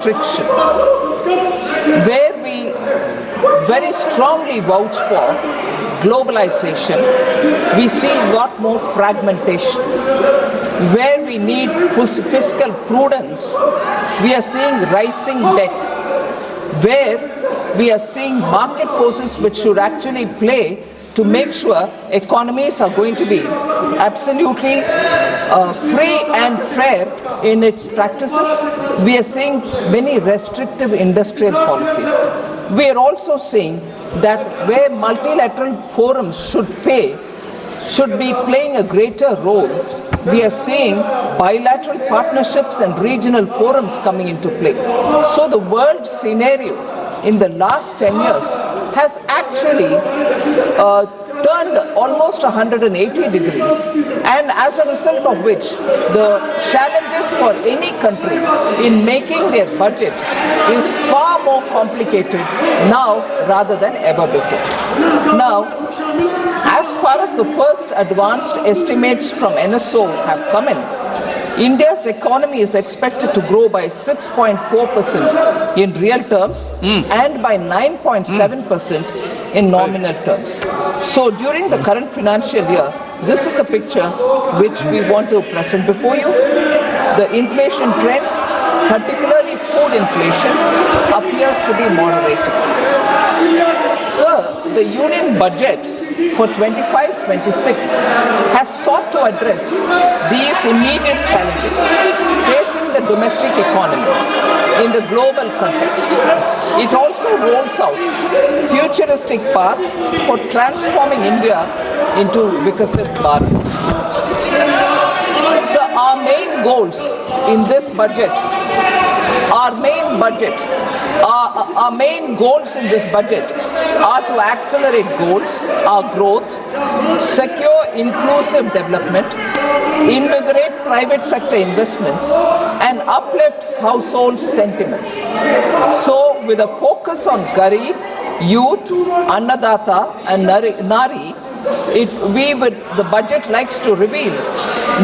restriction, where we very strongly vouch for globalization, we see a lot more fragmentation. Where we need fiscal prudence, we are seeing rising debt. Where we are seeing market forces which should actually play to make sure economies are going to be absolutely free and fair in its practices, we are seeing many restrictive industrial policies. We are also seeing that where multilateral forums should be playing a greater role, we are seeing bilateral partnerships and regional forums coming into play. So the world scenario in the last 10 years has actually turned almost 180 degrees, and as a result of which the challenges for any country in making their budget is far more complicated now rather than ever before. Now, as far as the first advanced estimates from NSO have come in, India's economy is expected to grow by 6.4% in real terms and by 9.7% in nominal terms. So during the current financial year, this is the picture which we want to present before you. The inflation trends, particularly food inflation, appears to be moderating. Sir, the union budget for 25-26 has sought to address these immediate challenges facing the domestic economy in the global context. It also rolls out futuristic path for transforming India into Vikasit Bharat. So our main goals in this budget, our main goals in this budget are to accelerate our growth, secure inclusive development, invigorate private sector investments, and uplift household sentiments. So, with a focus on Garib, youth, Annadata, and Nari, the budget likes to reveal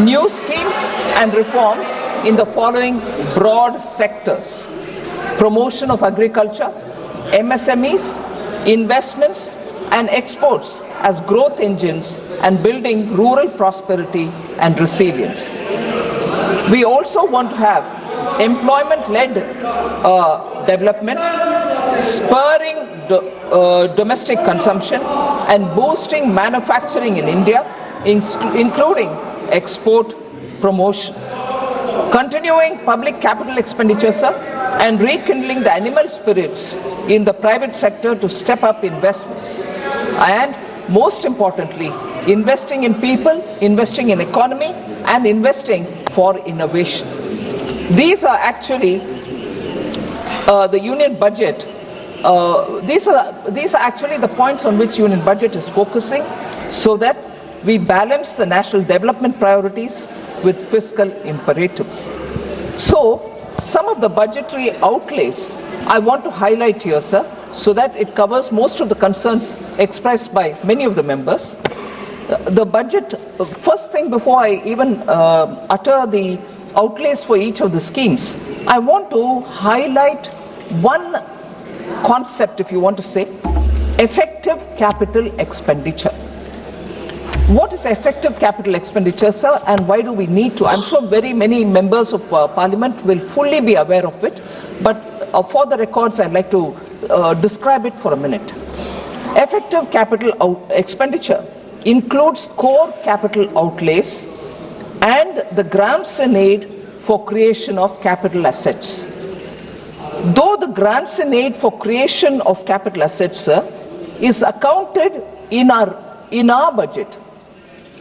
new schemes and reforms in the following broad sectors: promotion of agriculture, MSMEs, investments and exports as growth engines, and building rural prosperity and resilience. We also want to have employment-led development, spurring domestic consumption and boosting manufacturing in India, including export promotion. Continuing public capital expenditure, sir, and rekindling the animal spirits in the private sector to step up investments. And most importantly, investing in people, investing in economy, and investing for innovation. These are actually the union budget. These are actually the points on which union budget is focusing, so that we balance the national development priorities with fiscal imperatives. So, some of the budgetary outlays I want to highlight here, sir, so that it covers most of the concerns expressed by many of the members. The budget, first thing before I even utter the outlays for each of the schemes, I want to highlight one concept, if you want to say, effective capital expenditure. What is effective capital expenditure, sir, and why do we need to? I'm sure very many members of Parliament will fully be aware of it, but for the records, I'd like to describe it for a minute. Effective capital expenditure includes core capital outlays and the grants in aid for creation of capital assets. Though the grants in aid for creation of capital assets, sir, is accounted in our budget,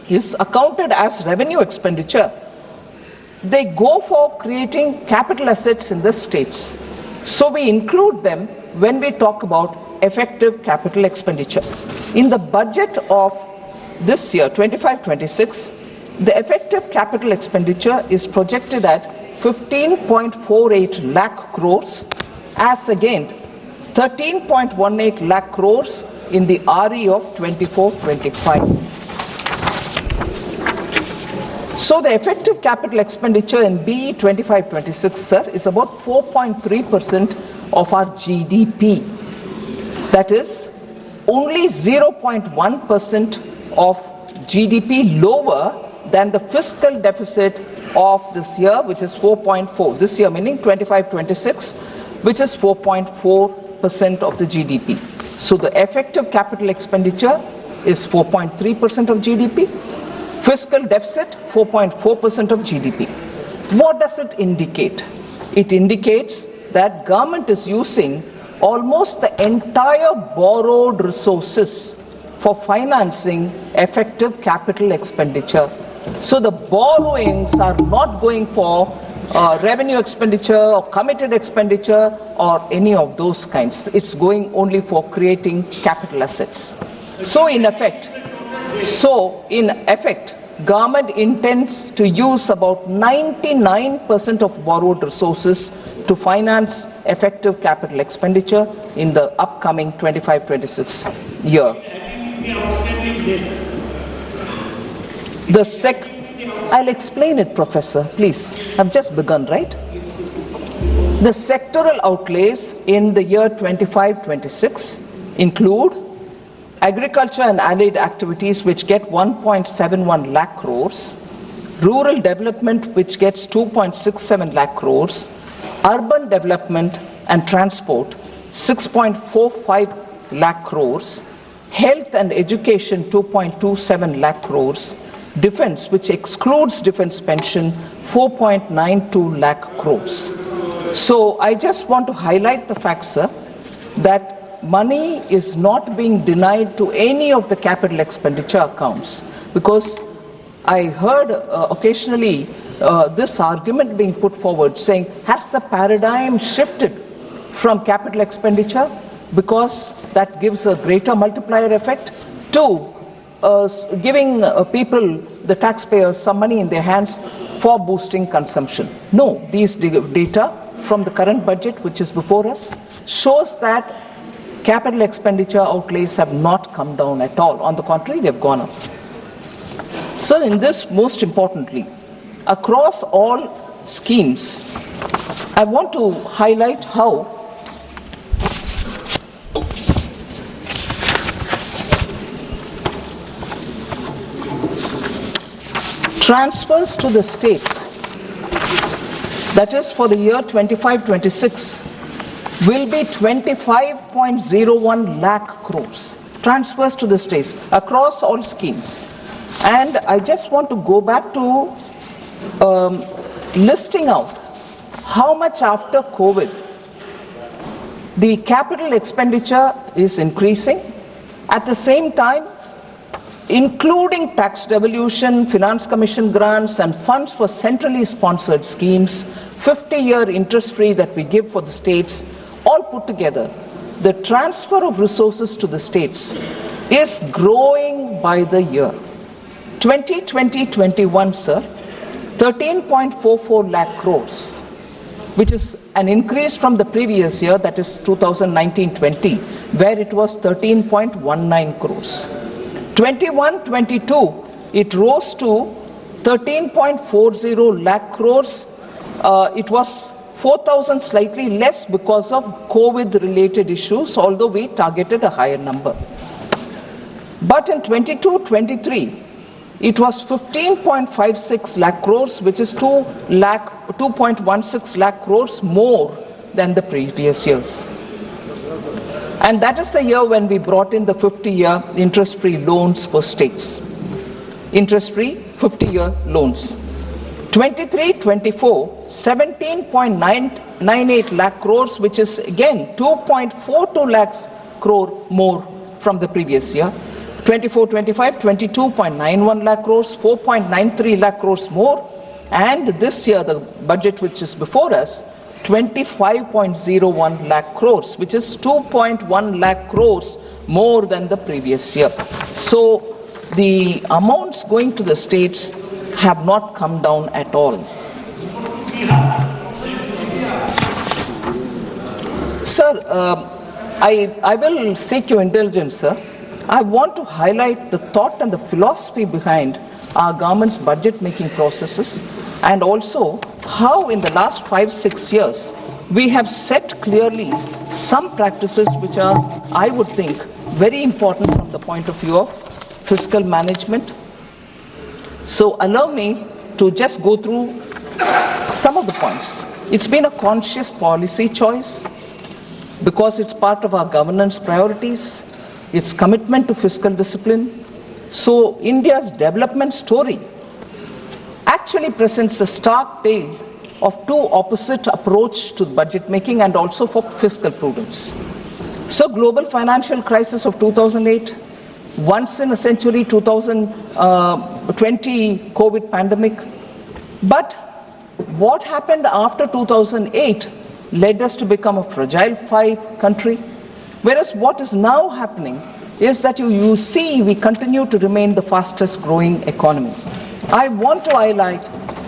is accounted as revenue expenditure, they go for creating capital assets in the states. So we include them when we talk about effective capital expenditure. In the budget of this year, 25-26, the effective capital expenditure is projected at 15.48 lakh crores as against 13.18 lakh crores in the RE of 24-25. So the effective capital expenditure in BE 25-26, sir, is about 4.3% of our GDP. That is only 0.1% of GDP lower than the fiscal deficit of this year, which is 4.4. This year meaning 25-26, which is 4.4% of the GDP. So the effective capital expenditure is 4.3% of GDP. Fiscal deficit, 4.4% of GDP. What does it indicate? It indicates that government is using almost the entire borrowed resources for financing effective capital expenditure. So the borrowings are not going for revenue expenditure or committed expenditure or any of those kinds. It's going only for creating capital assets. So in effect, government intends to use about 99% of borrowed resources to finance effective capital expenditure in the upcoming 25-26 year. I'll explain it, Professor, please. I've just begun, right? The sectoral outlays in the year 25-26 include agriculture and allied activities, which get 1.71 lakh crores, rural development, which gets 2.67 lakh crores, urban development and transport, 6.45 lakh crores, health and education, 2.27 lakh crores, defense, which excludes defense pension, 4.92 lakh crores. So I just want to highlight the fact, sir, that money is not being denied to any of the capital expenditure accounts, because I heard occasionally this argument being put forward saying, has the paradigm shifted from capital expenditure because that gives a greater multiplier effect to giving people, the taxpayers, some money in their hands for boosting consumption? No, these data from the current budget, which is before us, shows that capital expenditure outlays have not come down at all. On the contrary, they've gone up. So in this, most importantly, across all schemes, I want to highlight how transfers to the states, that is for the year 25-26, will be 25.01 lakh crores. Transfers to the states across all schemes. And I just want to go back to listing out how much after COVID the capital expenditure is increasing. At the same time, including tax devolution, finance commission grants and funds for centrally sponsored schemes, 50-year interest-free that we give for the states, all put together, the transfer of resources to the states is growing by the year. 2020-21, sir, 13.44 lakh crores, which is an increase from the previous year, that is 2019-20, where it was 13.19 crores. 21-22, it rose to 13.40 lakh crores. It was 4,000 slightly less because of COVID-related issues, although we targeted a higher number. But in 22-23, it was 15.56 lakh crores, which is 2.16 lakh crores more than the previous years. And that is the year when we brought in the 50-year interest-free loans for states. Interest-free 50-year loans. 23-24, 17.98 lakh crores, which is again 2.42 lakhs crore more from the previous year. 24-25, 22.91 lakh crores, 4.93 lakh crores more. And this year, the budget which is before us, 25.01 lakh crores, which is 2.1 lakh crores more than the previous year. So the amounts going to the states have not come down at all. Sir, I will seek your indulgence, sir. I want to highlight the thought and the philosophy behind our government's budget making processes, and also how in the last 5-6 years we have set clearly some practices which are, I would think, very important from the point of view of fiscal management. So allow me to just go through some of the points. It's been a conscious policy choice because it's part of our governance priorities, its commitment to fiscal discipline. So India's development story actually presents a stark tale of two opposite approach to budget making and also for fiscal prudence. So global financial crisis of 2008, once in a century 2020 COVID pandemic. But what happened after 2008 led us to become a fragile country, whereas what is now happening is that you see we continue to remain the fastest growing economy. I want to highlight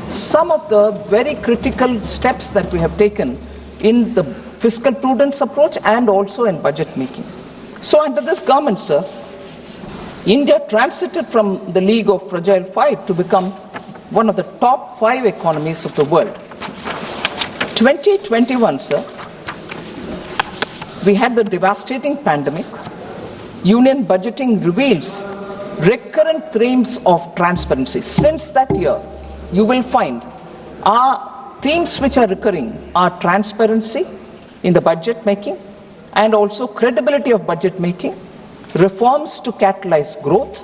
some of the very critical steps that we have taken in the fiscal prudence approach and also in budget making. So under this government, sir, India transited from the league of fragile 5 to become one of the top 5 economies of the world. 2021, sir, we had the devastating pandemic. Union budgeting reveals recurrent themes of transparency. Since that year, you will find our themes which are recurring are transparency in the budget making and also credibility of budget making, reforms to catalyze growth,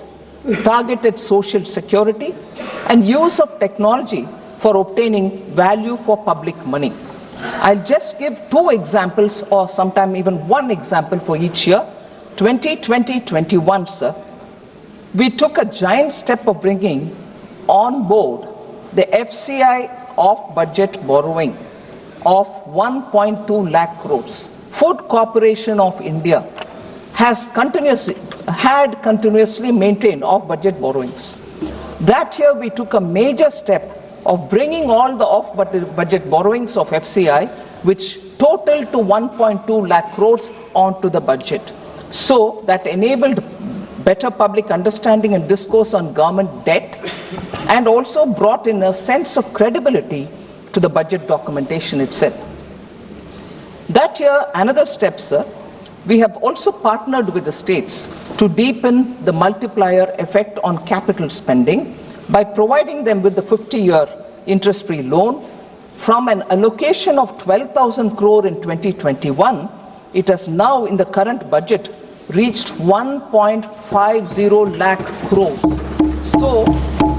targeted social security, and use of technology for obtaining value for public money. I'll just give 2 examples or sometime even 1 example for each year. 2020-21, sir, we took a giant step of bringing on board the FCI off-budget borrowing of 1.2 lakh crores. Food Corporation of India had continuously maintained off-budget borrowings. That year we took a major step of bringing all the off-budget borrowings of FCI, which totaled to 1.2 lakh crores onto the budget. So that enabled better public understanding and discourse on government debt and also brought in a sense of credibility to the budget documentation itself. That year, another step, sir, we have also partnered with the states to deepen the multiplier effect on capital spending by providing them with the 50-year interest-free loan. From an allocation of 12,000 crore in 2021, it has now in the current budget reached 1.50 lakh crores. So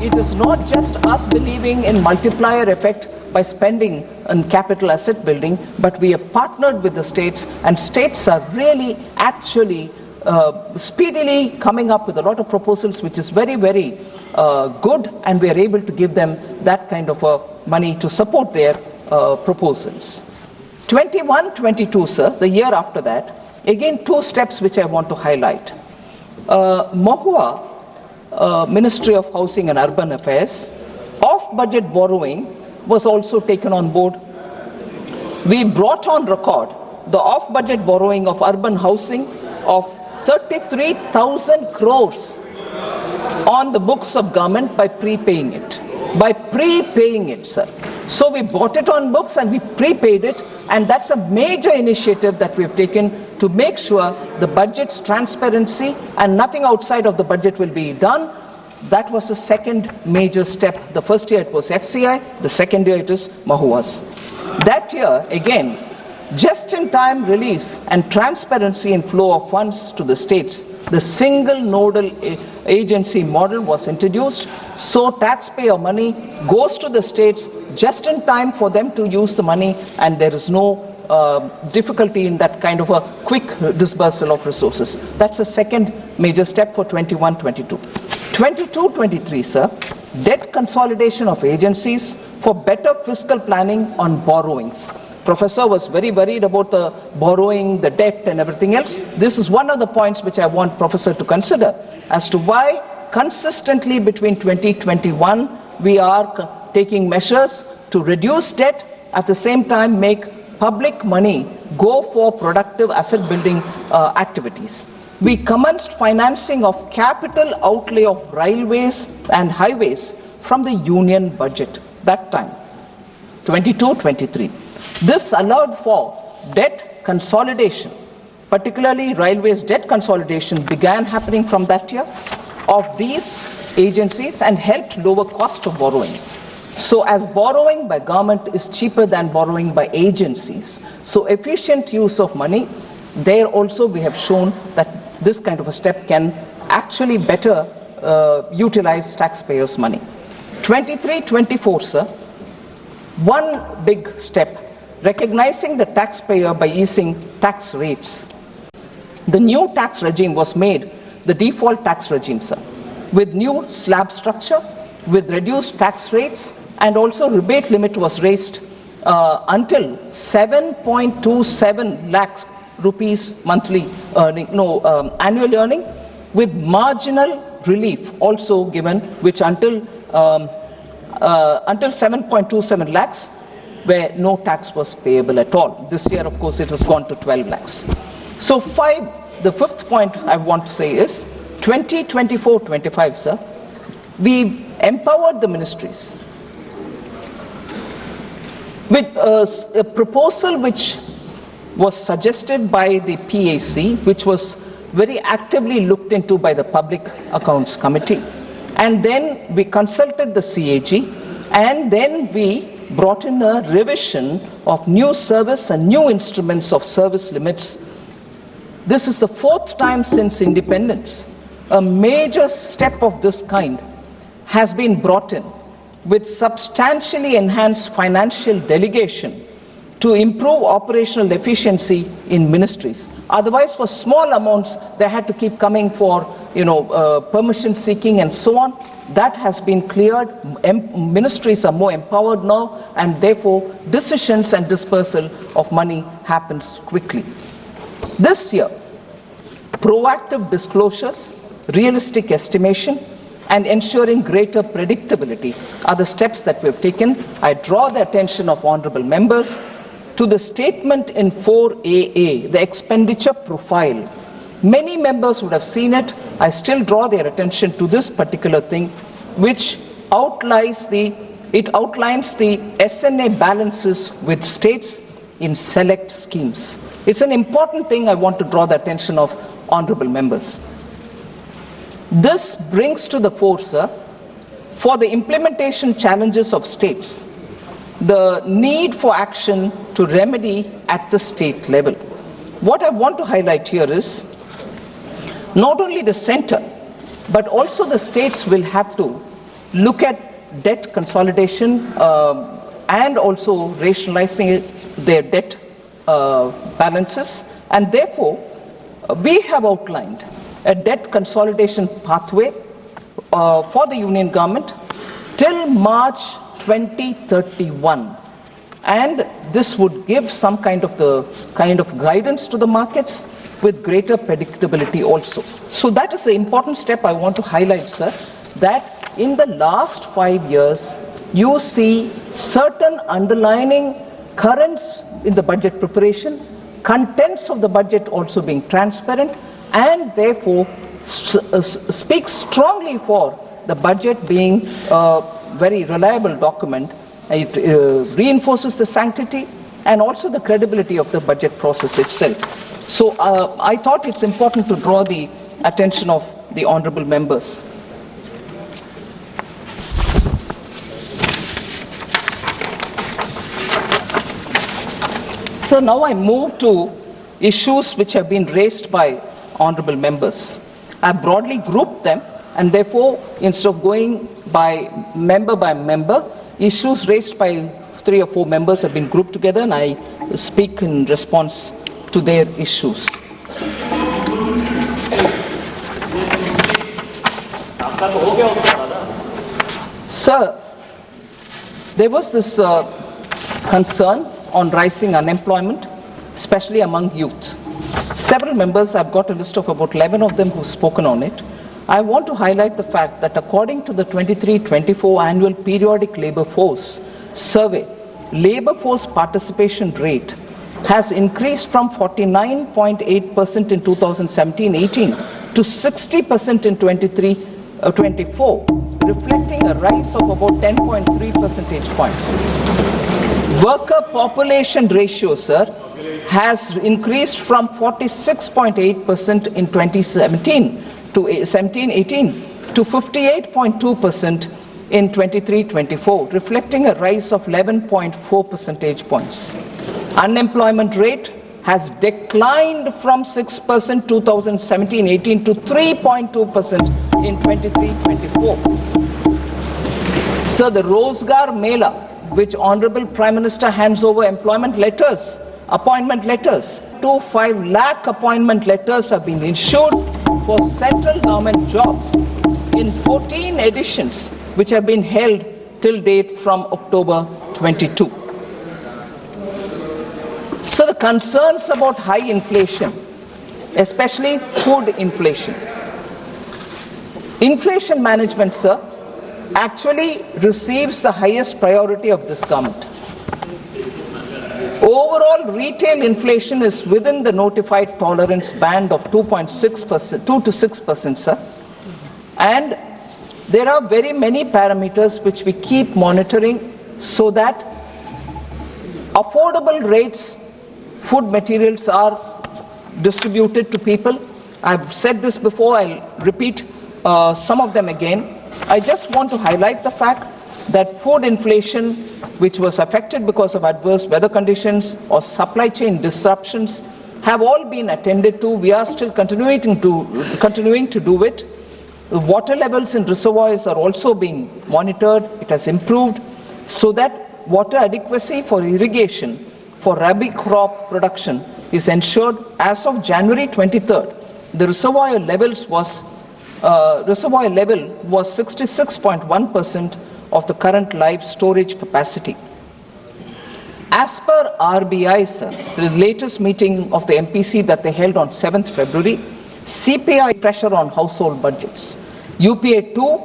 it is not just us believing in multiplier effect by spending on capital asset building, but we have partnered with the states, and states are really actually speedily coming up with a lot of proposals, which is very, very good, and we are able to give them that kind of money to support their proposals. 21-22, sir, the year after that, again 2 steps which I want to highlight. Mahua, Ministry of Housing and Urban Affairs, off-budget borrowing was also taken on board. We brought on record the off-budget borrowing of urban housing of 33,000 crores on the books of government by prepaying it. By prepaying it, sir. So we bought it on books and we prepaid it, and that's a major initiative that we've taken to make sure the budget's transparency and nothing outside of the budget will be done. That was the second major step. The first year it was FCI, the second year it is Mahua's. That year, again, just-in-time release and transparency in flow of funds to the states, the single nodal agency model was introduced, so taxpayer money goes to the states just in time for them to use the money, and there is no difficulty in that kind of a quick disbursal of resources. That's the second major step for 21-22. 22-23, sir, debt consolidation of agencies for better fiscal planning on borrowings. Professor was very worried about the borrowing, the debt and everything else. This is one of the points which I want Professor to consider as to why consistently between 2021 we are taking measures to reduce debt, at the same time make public money go for productive asset building activities. we commenced financing of capital outlay of railways and highways from the union budget that time, 22-23. This allowed for debt consolidation, particularly railways debt consolidation began happening from that year of these agencies and helped lower cost of borrowing. So as borrowing by government is cheaper than borrowing by agencies, so efficient use of money, there also we have shown that this kind of a step can actually better utilize taxpayers' money. 23-24, sir, one big step, recognizing the taxpayer by easing tax rates. The new tax regime was made the default tax regime, sir, with new slab structure, with reduced tax rates, and also rebate limit was raised until 7.27 lakhs rupees monthly earning, annual earning, with marginal relief also given, which until 7.27 lakhs, where no tax was payable at all. This year, of course, it has gone to 12 lakhs. So the fifth point I want to say is 2024-25, sir, we empowered the ministries with a proposal which was suggested by the PAC, which was very actively looked into by the Public Accounts Committee. And then we consulted the CAG, and then we brought in a revision of new service and new instruments of service limits. This is the fourth time since independence. A major step of this kind has been brought in with substantially enhanced financial delegation to improve operational efficiency in ministries. Otherwise, for small amounts, they had to keep coming for, permission seeking and so on. That has been cleared. Ministries are more empowered now, and therefore decisions and dispersal of money happens quickly. This year, proactive disclosures, realistic estimation, and ensuring greater predictability are the steps that we have taken. I draw the attention of honorable members to the statement in 4AA, the expenditure profile. Many members would have seen it. I still draw their attention to this particular thing, which outlines the SNA balances with states in select schemes. It's an important thing I want to draw the attention of honorable members. This brings to the fore, sir, for the implementation challenges of states, the need for action to remedy at the state level. What I want to highlight here is not only the center, but also the states will have to look at debt consolidation and also rationalizing their debt balances. And therefore, we have outlined a debt consolidation pathway for the union government till March 2031. And this would give some kind of guidance to the markets with greater predictability also. So that is an important step I want to highlight, sir, that in the last 5 years, you see certain underlining currents in the budget preparation, contents of the budget also being transparent, and therefore speaks strongly for the budget being a very reliable document. It reinforces the sanctity and also the credibility of the budget process itself. So I thought it's important to draw the attention of the honorable members. So now I move to issues which have been raised by honorable members. I broadly grouped them, and therefore, instead of going by member, issues raised by 3 or 4 members have been grouped together, and I speak in response to their issues. Sir, there was this concern on rising unemployment, especially among youth. Several members, I've got a list of about 11 of them who've spoken on it. I want to highlight the fact that according to the 23-24 annual periodic labor force survey, labor force participation rate has increased from 49.8% in 2017-18 to 60% in 23-24, reflecting a rise of about 10.3 percentage points. Worker population ratio, sir, has increased from 46.8% in 2017 to 17-18 to 58.2% in 23-24, reflecting a rise of 11.4 percentage points. Unemployment rate has declined from 6% 2017-18 to 3.2% in 23-24. So the Rozgar Mela, which Honorable Prime Minister hands over appointment letters, 2.5 lakh appointment letters have been issued for central government jobs in 14 editions, which have been held till date from October 22. So the concerns about high inflation, especially food inflation. Inflation management, sir, actually receives the highest priority of this government. Overall retail inflation is within the notified tolerance band of 2.6%, 2 to 6%, sir. And there are very many parameters which we keep monitoring so that affordable rates, food materials are distributed to people. I've said this before, I'll repeat some of them again. I just want to highlight the fact that food inflation, which was affected because of adverse weather conditions or supply chain disruptions, have all been attended to. We are still continuing to do it. The water levels in reservoirs are also being monitored. It has improved so that water adequacy for irrigation for rabi crop production is ensured. As of January 23rd, the reservoir level was 66.1% of the current live storage capacity. As per RBI, sir, the latest meeting of the MPC that they held on 7th February, CPI pressure on household budgets. UPA 2,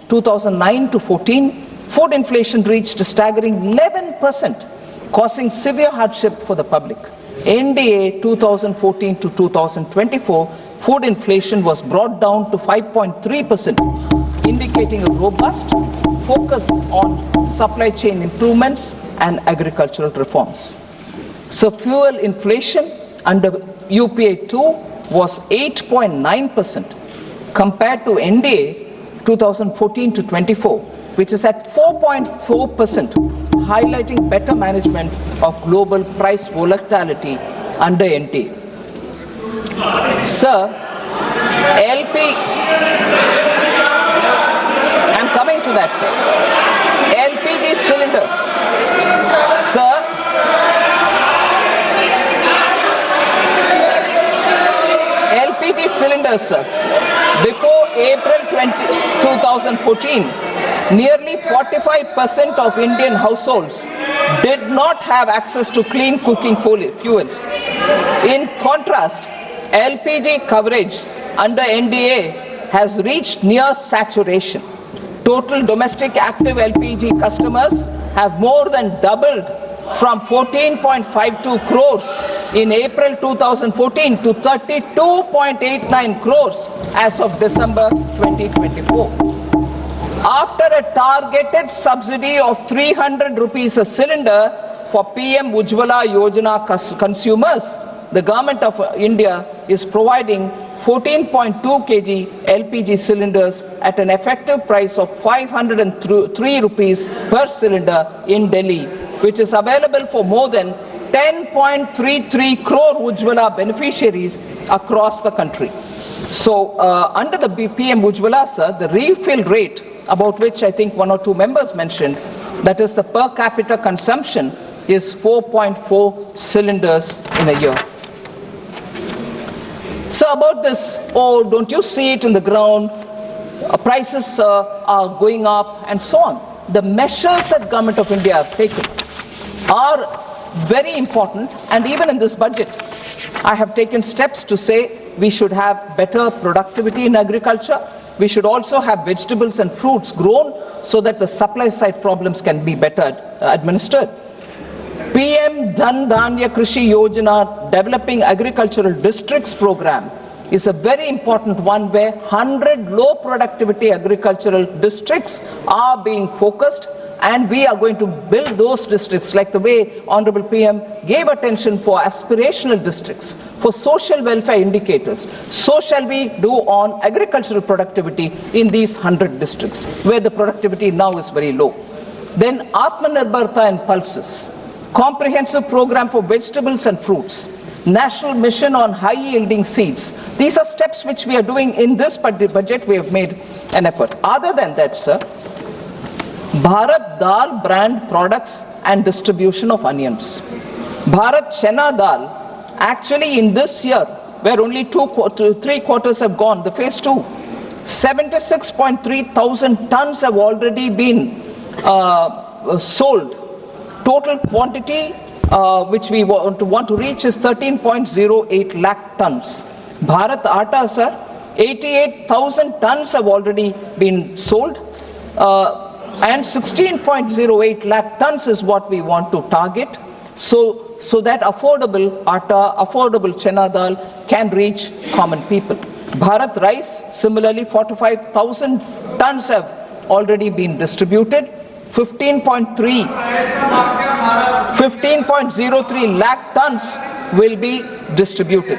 2009 to 14, food inflation reached a staggering 11%, causing severe hardship for the public. NDA 2014 to 2024, food inflation was brought down to 5.3%, indicating a robust focus on supply chain improvements and agricultural reforms. So fuel inflation under UPA 2 was 8.9% compared to NDA 2014 to 24, which is at 4.4%, highlighting better management of global price volatility under NDA. Sir, I'm coming to that, sir. LPG cylinders. Sir, LPG cylinders, sir. Before April 2014, nearly 45% of Indian households did not have access to clean cooking fuels. In contrast, LPG coverage under NDA has reached near saturation. Total domestic active LPG customers have more than doubled from 14.52 crores in April 2014 to 32.89 crores as of December 2024. After a targeted subsidy of 300 rupees a cylinder for PM Ujjwala Yojana consumers, the Government of India is providing 14.2 kg LPG cylinders at an effective price of 503 rupees per cylinder in Delhi, which is available for more than 10.33 crore Ujjwala beneficiaries across the country. So under the PM Ujjwala, sir, the refill rate, about which I think one or two members mentioned, that is the per capita consumption, is 4.4 cylinders in a year. So about this, oh, don't you see it in the ground? Prices are going up and so on. The measures that Government of India have taken are very important, and even in this budget, I have taken steps to say we should have better productivity in agriculture. We should also have vegetables and fruits grown so that the supply side problems can be better administered. PM Dhan Dhanya Krishi Yojana, Developing Agricultural Districts program, is a very important one where 100 low productivity agricultural districts are being focused, and we are going to build those districts like the way Honorable PM gave attention for aspirational districts, for social welfare indicators. So shall we do on agricultural productivity in these 100 districts where the productivity now is very low. Then Atmanirbharta and pulses, comprehensive program for vegetables and fruits, national mission on high-yielding seeds. These are steps which we are doing in this budget. We have made an effort. Other than that, sir, Bharat Dal brand products and distribution of onions. Bharat Chana Dal, actually in this year, where only 3 quarters have gone, the phase 2, 76.3 thousand tons have already been sold. Total quantity which we want to reach is 13.08 lakh tons. Bharat Atta, sir, 88,000 tons have already been sold. And 16.08 lakh tons is what we want to target, so that affordable atta, affordable chana dal can reach common people. Bharat rice, similarly 45,000 tons have already been distributed. 15.03 lakh tons will be distributed.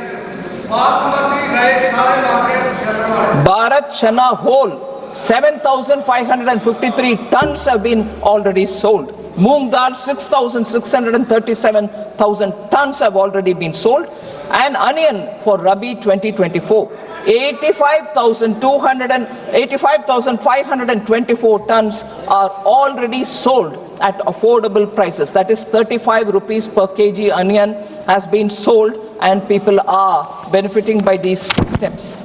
Bharat chana whole, 7,553 tons have been already sold. Moong dal, 6,637,000 tons have already been sold. And onion for Rabi 2024, 85,524 tons are already sold at affordable prices. That is 35 rupees per kg onion has been sold, and people are benefiting by these steps.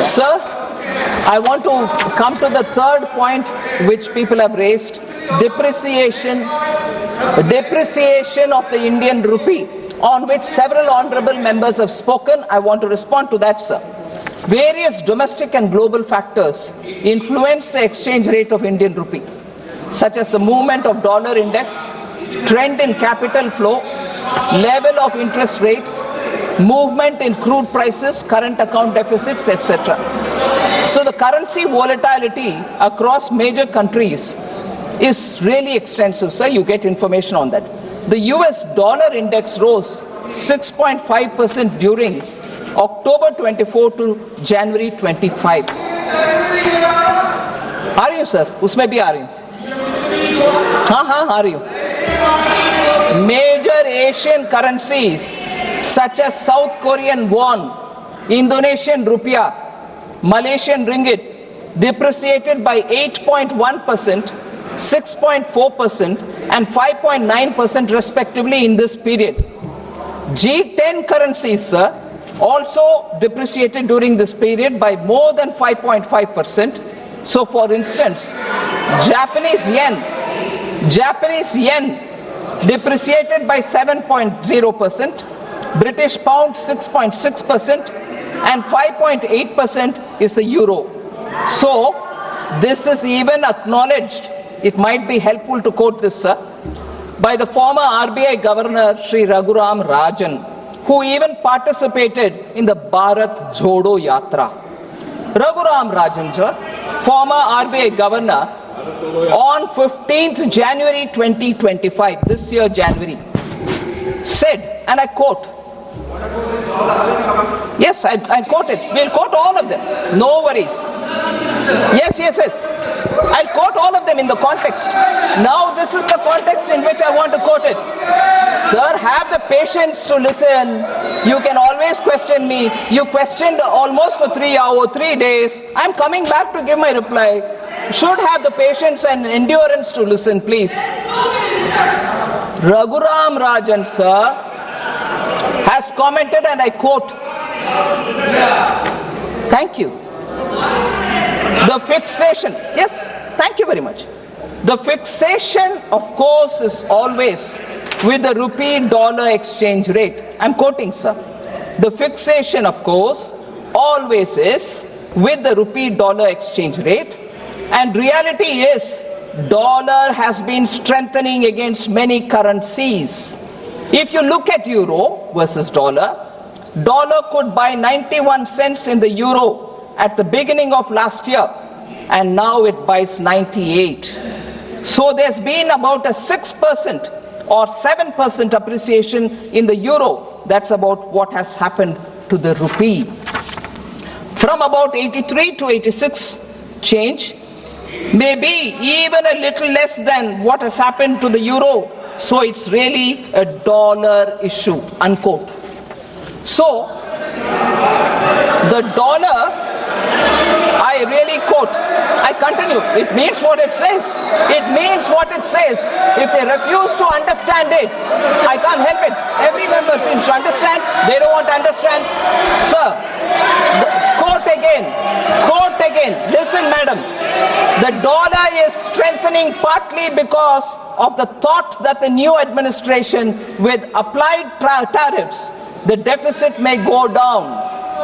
Sir, I want to come to the third point which people have raised, depreciation of the Indian rupee, on which several honorable members have spoken. I want to respond to that, sir. Various domestic and global factors influence the exchange rate of Indian rupee, such as the movement of dollar index, trend in capital flow, level of interest rates, movement in crude prices, current account deficits, etc. So the currency volatility across major countries is really extensive, sir. You get information on that. The US dollar index rose 6.5% during October 24 to January 25. आ रही हूँ sir, उसमें भी आ रही हूँ. हाँ आ रही हूँ. Major Asian currencies such as South Korean won, Indonesian rupiah, Malaysian ringgit depreciated by 8.1%, 6.4% and 5.9% respectively in this period. G10 currencies, sir, also depreciated during this period by more than 5.5%. So for instance, Japanese yen depreciated by 7.0%, British pound 6.6%, and 5.8% is the euro. So this is even acknowledged. It might be helpful to quote this, sir, by the former RBI Governor Sri Raghuram Rajan, who even participated in the Bharat Jodo Yatra. Raghuram Rajan, sir, former RBI Governor, on 15th January 2025, this year January, said, and I quote, yes, I quote it. We'll quote all of them. No worries. Yes. I'll quote all of them in the context. Now this is the context in which I want to quote it. Sir, have the patience to listen. You can always question me. You questioned almost for 3 days. I'm coming back to give my reply. Should have the patience and endurance to listen, please. Raghuram Rajan, sir, has commented, and I quote, thank you. The fixation, yes, thank you very much. The fixation, of course, is always with the rupee-dollar exchange rate. I'm quoting, sir. The fixation, of course, always is with the rupee-dollar exchange rate, And reality is, dollar has been strengthening against many currencies. If you look at euro versus dollar, dollar could buy 91 cents in the euro at the beginning of last year, and now it buys 98. So there's been about a 6% or 7% appreciation in the euro. That's about what has happened to the rupee. From about 83 to 86 change, maybe even a little less than what has happened to the euro. So it's really a dollar issue, unquote. So the dollar, I really quote, I continue, it means what it says. It means what it says. If they refuse to understand it, I can't help it. Every member seems to understand. They don't want to understand. Sir, quote again. Listen, madam. The dollar is strengthening partly because of the thought that the new administration, with applied tariffs, the deficit may go down.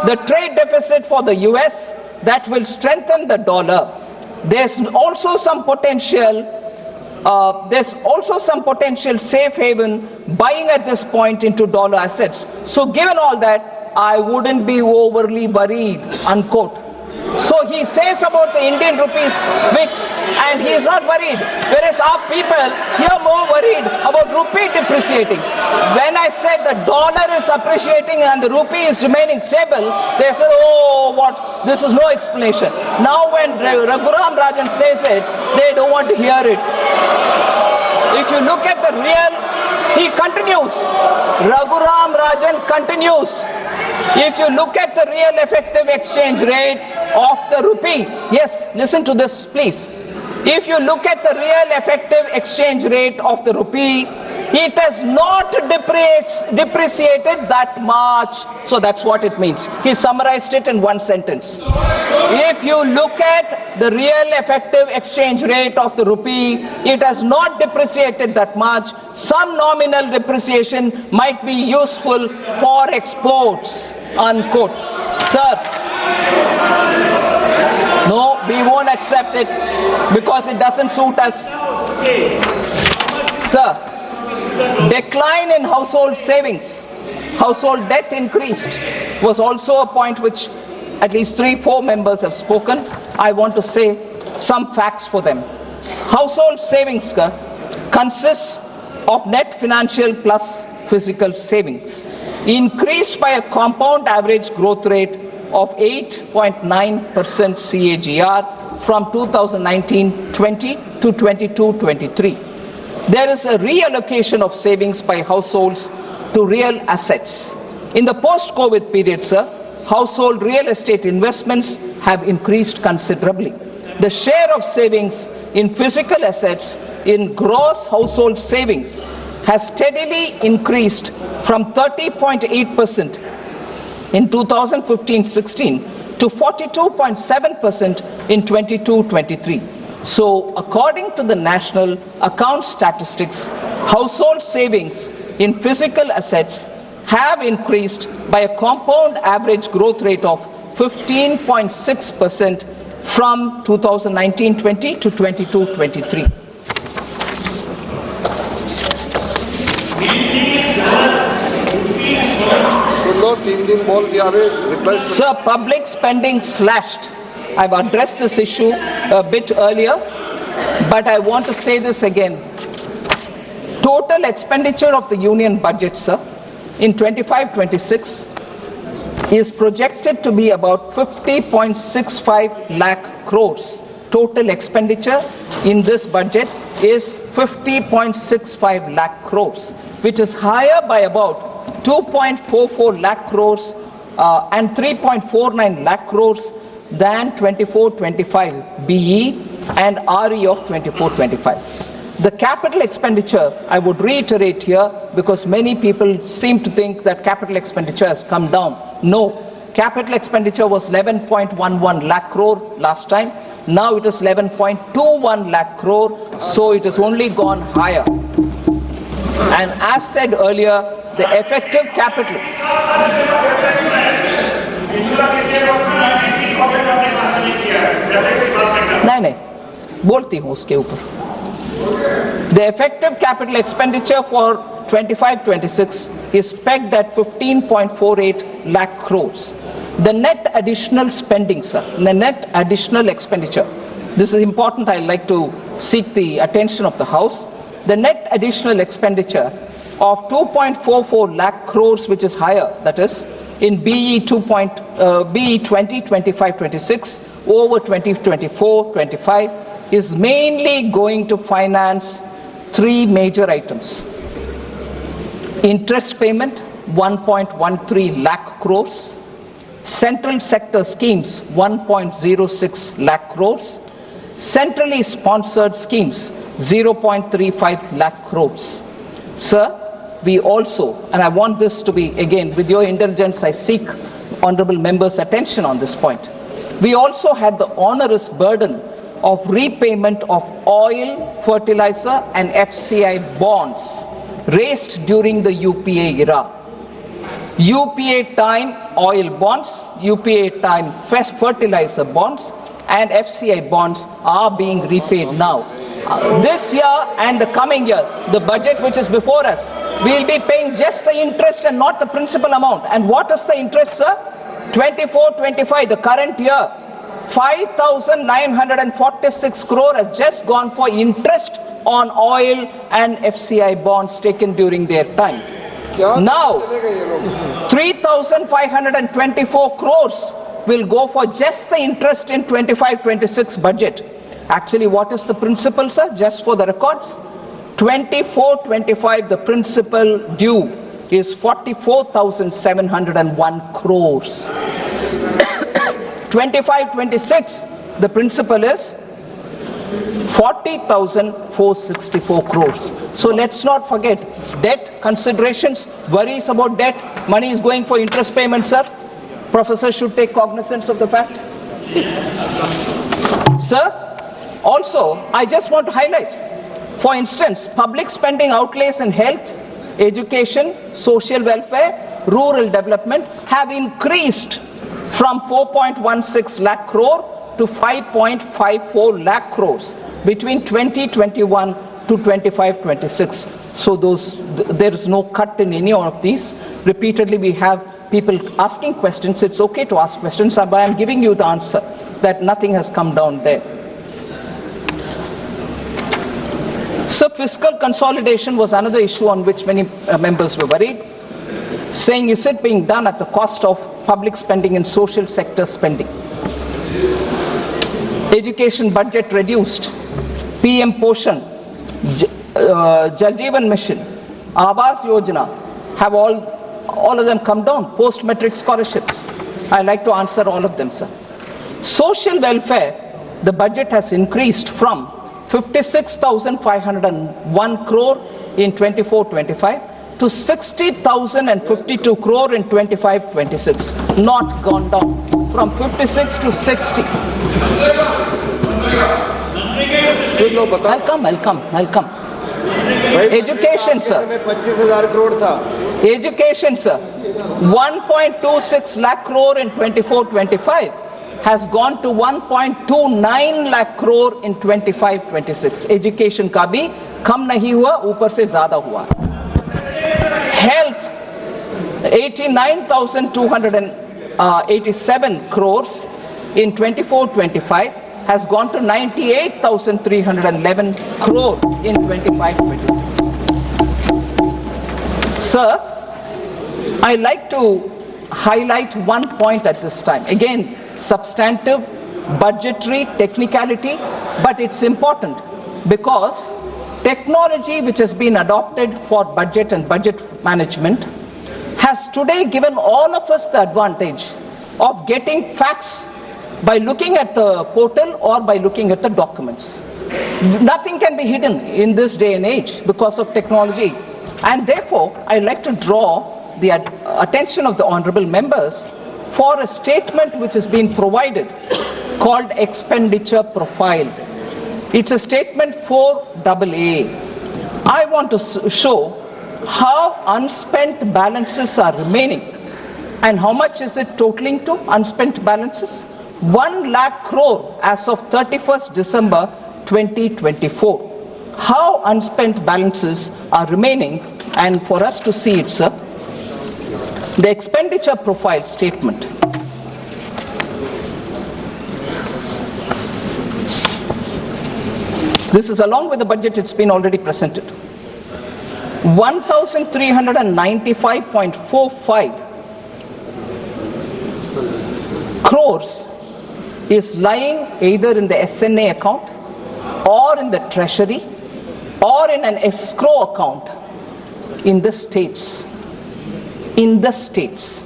The trade deficit for the US, that will strengthen the dollar. There's also some potential safe haven buying at this point into dollar assets. So given all that, I wouldn't be overly worried, unquote. So he says about the Indian rupees VIX, and he is not worried, whereas our people here are more worried about rupee depreciating. When I said the dollar is appreciating and the rupee is remaining stable, they said, oh, what? This is no explanation. Now when Raghuram Rajan says it, they don't want to hear it. If you look at the real, he continues. Raghuram Rajan continues. If you look at the real effective exchange rate of the rupee, yes, listen to this, please. If you look at the real effective exchange rate of the rupee, it has not depreciated that much. So that's what it means. He summarized it in one sentence. If you look at the real effective exchange rate of the rupee, it has not depreciated that much. Some nominal depreciation might be useful for exports, unquote. Sir, no, we won't accept it because it doesn't suit us. Sir, decline in household savings, household debt increased, was also a point which at least 3-4 members have spoken. I want to say some facts for them. Household savings consists of net financial plus physical savings, increased by a compound average growth rate of 8.9% CAGR from 2019-20 to 22-23. There is a reallocation of savings by households to real assets. In the post-COVID period, sir, household real estate investments have increased considerably. The share of savings in physical assets in gross household savings has steadily increased from 30.8% in 2015-16 to 42.7% in 22-23. So, according to the National Account Statistics, household savings in physical assets have increased by a compound average growth rate of 15.6% from 2019-20 to 22-23. Sir, public spending slashed. I've addressed this issue a bit earlier, but I want to say this again. Total expenditure of the union budget, sir, in 25-26 is projected to be about 50.65 lakh crores. Total expenditure in this budget is 50.65 lakh crores, which is higher by about 2.44 lakh crores and 3.49 lakh crores than 24-25 BE and RE of 24-25. The capital expenditure, I would reiterate here, because many people seem to think that capital expenditure has come down. No, capital expenditure was 11.11 lakh crore last time. Now it is 11.21 lakh crore, so it has only gone higher. And as said earlier, the effective capital... नहीं बोलती हूँ उसके ऊपर. The effective capital expenditure for 25-26 is pegged at 15.48 lakh crores. The net additional spending, sir, the net additional expenditure, this is important, I'd like to seek the attention of the House. The net additional expenditure of 2.44 lakh crores, which is higher, that is, in BE 2025-26 over 2024-25, is mainly going to finance three major items. Interest payment, 1.13 lakh crores. Central sector schemes, 1.06 lakh crores. Centrally sponsored schemes, 0.35 lakh crores. Sir, we also, and I want this to be, again, with your indulgence, I seek honorable members' attention on this point. We also had the onerous burden of repayment of oil, fertilizer and FCI bonds raised during the UPA era. UPA time oil bonds, UPA time fertilizer bonds and FCI bonds are being repaid now. This year and the coming year, the budget which is before us, we will be paying just the interest and not the principal amount. And what is the interest, sir? 24-25, the current year, 5,946 crore has just gone for interest on oil and FCI bonds taken during their time. Now, 3,524 crores will go for just the interest in 25-26 budget. Actually, what is the principal, sir? Just for the records, 24-25, the principal due is 44,701 crores. 25-26, the principal is 40,464 crores. So let's not forget debt considerations, worries about debt, money is going for interest payments, sir. Professor should take cognizance of the fact. Sir, also, I just want to highlight, for instance, public spending outlays in health, education, social welfare, rural development have increased from 4.16 lakh crore to 5.54 lakh crores between 2021 to 25-26. So there is no cut in any of these. Repeatedly we have people asking questions. It's okay to ask questions, but I am giving you the answer that nothing has come down there. So fiscal consolidation was another issue on which many members were worried, saying, is it being done at the cost of public spending and social sector spending? Education budget reduced, PM Poshan, Jal Jeevan Mission, Awas Yojana have all of them come down, post-metric scholarships. I like to answer all of them, sir. Social welfare, the budget has increased from 56,501 crore in 24-25 to 60,052 crore in 25-26, not gone down from 56 to 60. I'll come. Education, sir. Education, sir. 1.26 lakh crore in 24-25 has gone to 1.29 lakh crore in 25-26. Education का भी कम नहीं हुआ, ऊपर से ज़्यादा हुआ. Health, 89,287 crores in 24-25 has gone to 98,311 crore in 25-26. Sir, I like to highlight one point at this time. Again, substantive, budgetary, technicality, but it's important because technology which has been adopted for budget and budget management has today given all of us the advantage of getting facts by looking at the portal or by looking at the documents. Nothing can be hidden in this day and age because of technology. And therefore, I'd like to draw the attention of the honorable members for a statement which has been provided called expenditure profile. It's a statement 4AA. I want to show how unspent balances are remaining and how much is it totaling to unspent balances. 1 lakh crore as of 31st December 2024. How unspent balances are remaining, and for us to see it, sir, the expenditure profile statement. This is along with the budget, it's been already presented. 1,395.45 crores is lying either in the SNA account or in the treasury or in an escrow account in the states. In the states.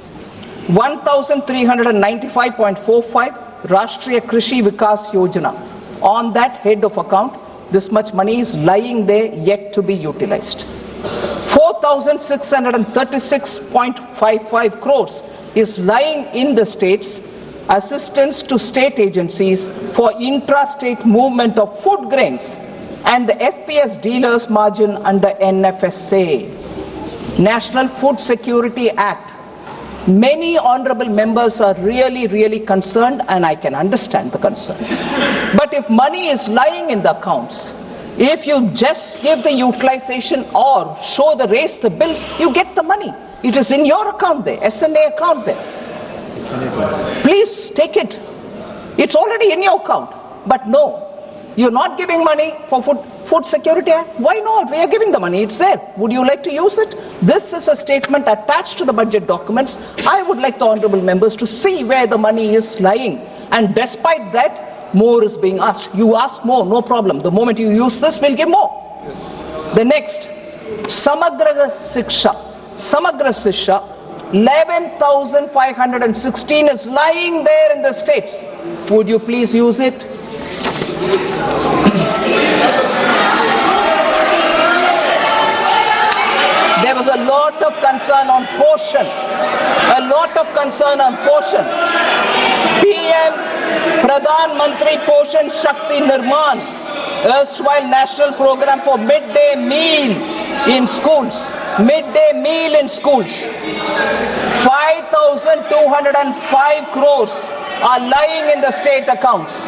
1,395.45 Rashtriya Krishi Vikas Yojana. On that head of account, this much money is lying there yet to be utilized. 4,636.55 crores is lying in the states, assistance to state agencies for intra-state movement of food grains and the FPS dealers margin under NFSA. National Food Security Act. Many honorable members are really concerned, and I can understand the concern. But if money is lying in the accounts, if you just give the utilization or show raise the bills, you get the money. It is in your account there, SNA account there. Please take it. It's already in your account. But no, you're not giving money for Food Security Act. Why not? We are giving the money. It's there. Would you like to use it? This is a statement attached to the budget documents. I would like the honorable members to see where the money is lying. And despite that, more is being asked. You ask more, no problem. The moment you use this, we'll give more. Yes. The next, Samagra Shiksha. 11,516 is lying there in the states. Would you please use it? There was a lot of concern on portion. PM Pradhan Mantri Poshan Shakti Nirman, erstwhile national program for midday meal in schools. 5,205 crores are lying in the state accounts.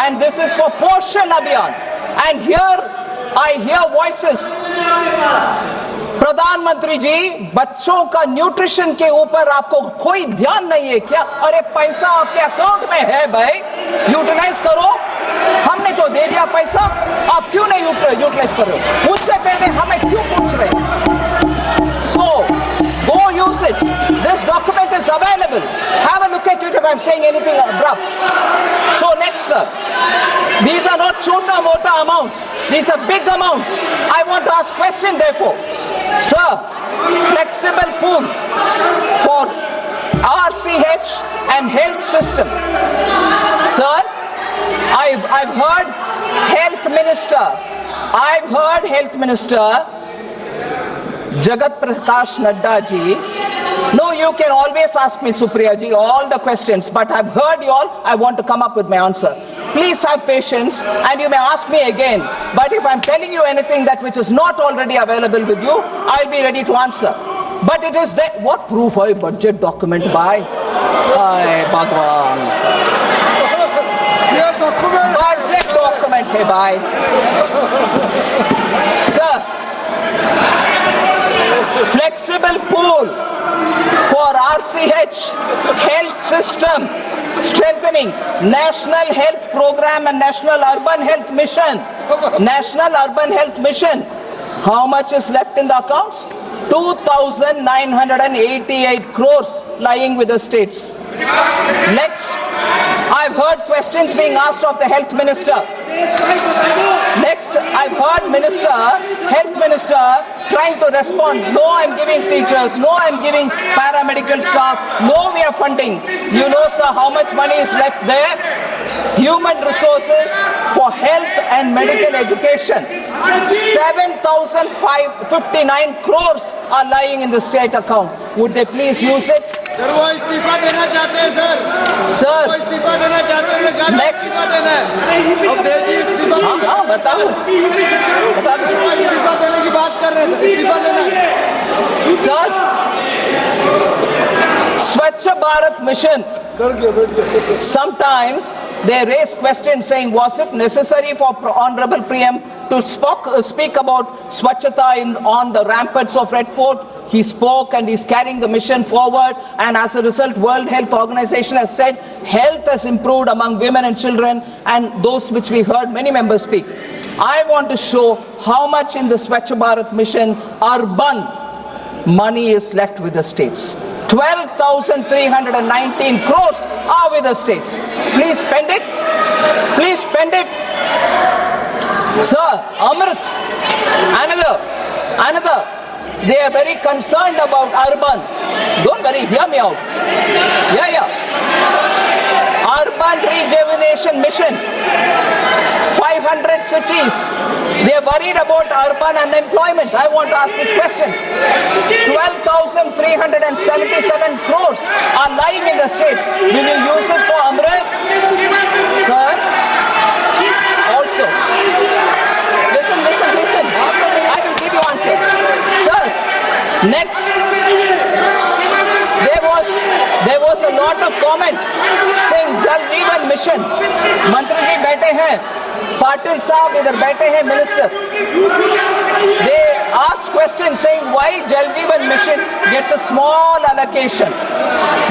And this is for Poshan Abhiyan. And here I hear voices. प्रधानमंत्री जी, बच्चों का nutrition के ऊपर आपको कोई ध्यान नहीं है क्या? अरे पैसा आपके अकाउंट में है भाई, यूटिलाइज करो। हमने तो दे दिया पैसा, आप क्यों नहीं यूटिलाइज कर रहे हो? मुझसे पहले हमें क्यों पूछ रहे हो? So, go use it. This document is available. Have a look at it if I'm saying anything abrupt. So next, sir. These are not chota-mota amounts. These are big amounts. I want to ask question therefore. Sir, flexible pool for RCH and health system. Sir, I've heard health minister Jagat Prakash Nadda ji. No, you can always ask me, Supriya ji, all the questions, but I've heard you all. I want to come up with my answer. Please have patience, and you may ask me again. But if I'm telling you anything that which is not already available with you, I'll be ready to answer. But it is that what proof a budget document by? Bhagwan. Budget document hai bhai. Sir, flexible pool for RCH health system strengthening, National Health Program and National Urban Health Mission. How much is left in the accounts? 2,988 crores lying with the states. Next, I've heard questions being asked of the health minister. Next, I've heard health minister trying to respond. No, I'm giving teachers. No, I'm giving paramedical staff. No, we are funding. You know, sir, how much money is left there? Human resources for health and medical education. 7,059 crores are lying in the state account. Would they please use it? Sir वो इस्तीफा देना चाहते हैं sir वो इस्तीफा देना चाहते हैं नेक्स्ट इस्तीफा देना है अब दे दी इस्तीफा हाँ बताओ इस्तीफा देने की बात कर रहे हैं इस्तीफा देना सर स्वच्छ Bharat mission sometimes they raise questions saying, was it necessary for Honorable PM to speak about Swachhata on the ramparts of Red Fort? He spoke and he's carrying the mission forward, and as a result, World Health Organization has said health has improved among women and children, and those which we heard many members speak. I want to show how much in the Swachh Bharat mission urban money is left with the states. 12,319 crores are with the states. Please spend it. Please spend it. Sir, Amrit, another. They are very concerned about urban. Don't worry, hear me out. Yeah. Urban rejuvenation mission. 500 cities. They are worried about urban unemployment. I want to ask this question. 12,377 crores are lying in the states. Will you use it for Amrit? Sir? Also. Listen. I will give you answer. Sir, next. There was a lot of comment saying Jal Jeevan Mission. Mantri ji baithe hain, Patil Saab idhar baithe hain, Minister. They asked questions saying why Jal Jeevan Mission gets a small allocation.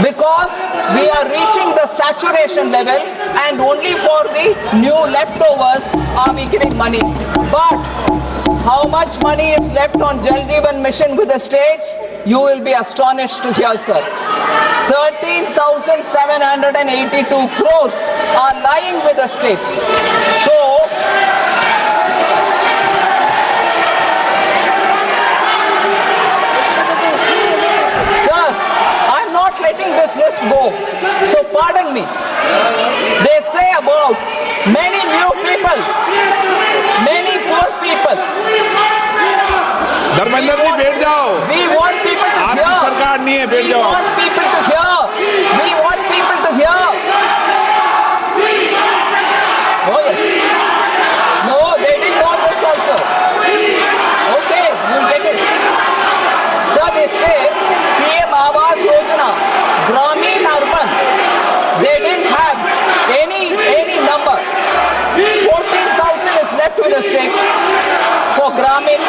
Because we are reaching the saturation level and only for the new leftovers are we giving money. But how much money is left on Jal Jeevan Mission with the states? You will be astonished to hear, sir. 13,782 crores are lying with the states. So, sir, I'm not letting this list go. So, pardon me. They say about many new people, many poor people. Dharmendra ji बैठ जाओ. We want people to आपकी hear. सरकार नहीं है, बैठ We जाओ. want people to hear. We want people to hear. Oh yes. No, they didn't know this also. Okay, you'll get it. Sir, they say PM Awas Yojana, Gramin Urban. They didn't have any number. 14,000 is left with the states for Gramin.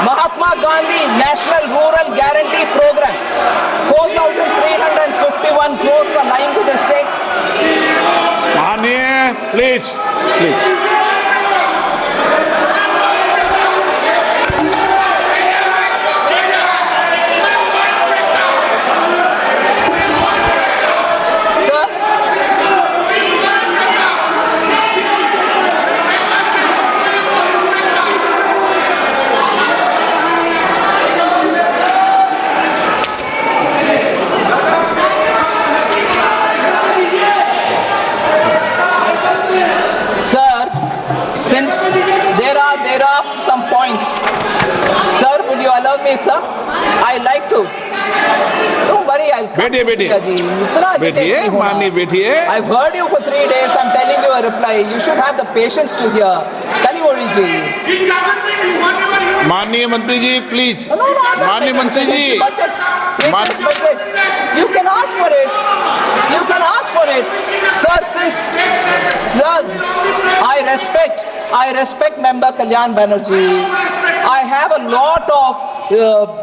Mahatma Gandhi National Rural Guarantee Program, 4,351 crores are lying with the states. मानिए, please. Since there are some points, sir, would you allow me, sir? I like to. Don't worry, I'll come. बैठिए, माननीय बैठिए. I've heard you for 3 days. I'm telling you a reply. You should have the patience to hear. Kanimori ji. माननीय मंत्री जी, please. No, माननीय मंत्री जी. Budget. You can ask for it. Sir, I respect Member Kalyan Banerjee. I have a lot of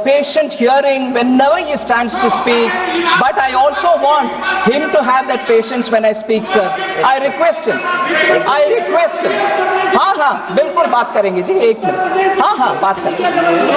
patient hearing whenever he stands to speak, but I also want him to have that patience when I speak, sir. I request him. हाँ, बिल्कुल बात करेंगे जी, 1 minute. हाँ, बात करेंगे.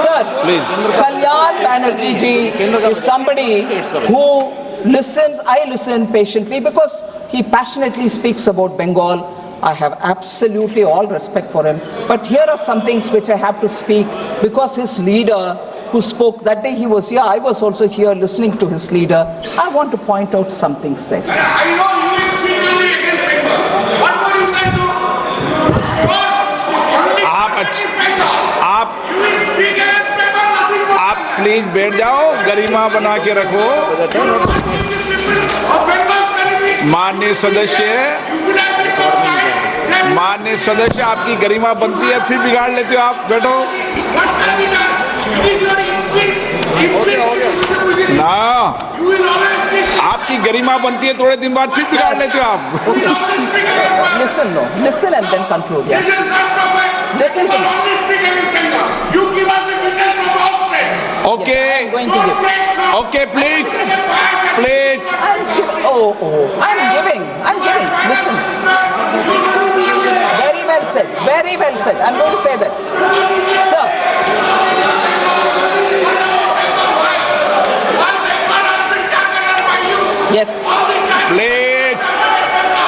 Sir, please. Kalyan Banerjee ji is somebody who listens. I listen patiently because he passionately speaks about Bengal. I have absolutely all respect for him. But here are some things which I have to speak because his leader who spoke that day, he was here. I was also here listening to his leader. I want to point out some things there. I know you will speak only against Bengal. What more you can do? आप please बैठ जाओ, गरिमा बना के रखो. माननीय सदस्य, आपकी गरिमा बनती है, फिर बिगाड़ लेते हो आप. बैठो ना, आपकी गरिमा बनती है, थोड़े दिन बाद फिर बिगाड़ लेते हो आप। Listen and then conclude. Yeah. Listen to me. Okay. I'm going to give. Okay, please. I'm giving. Listen. Very well said. I'm going to say that. Sir. Yes. Please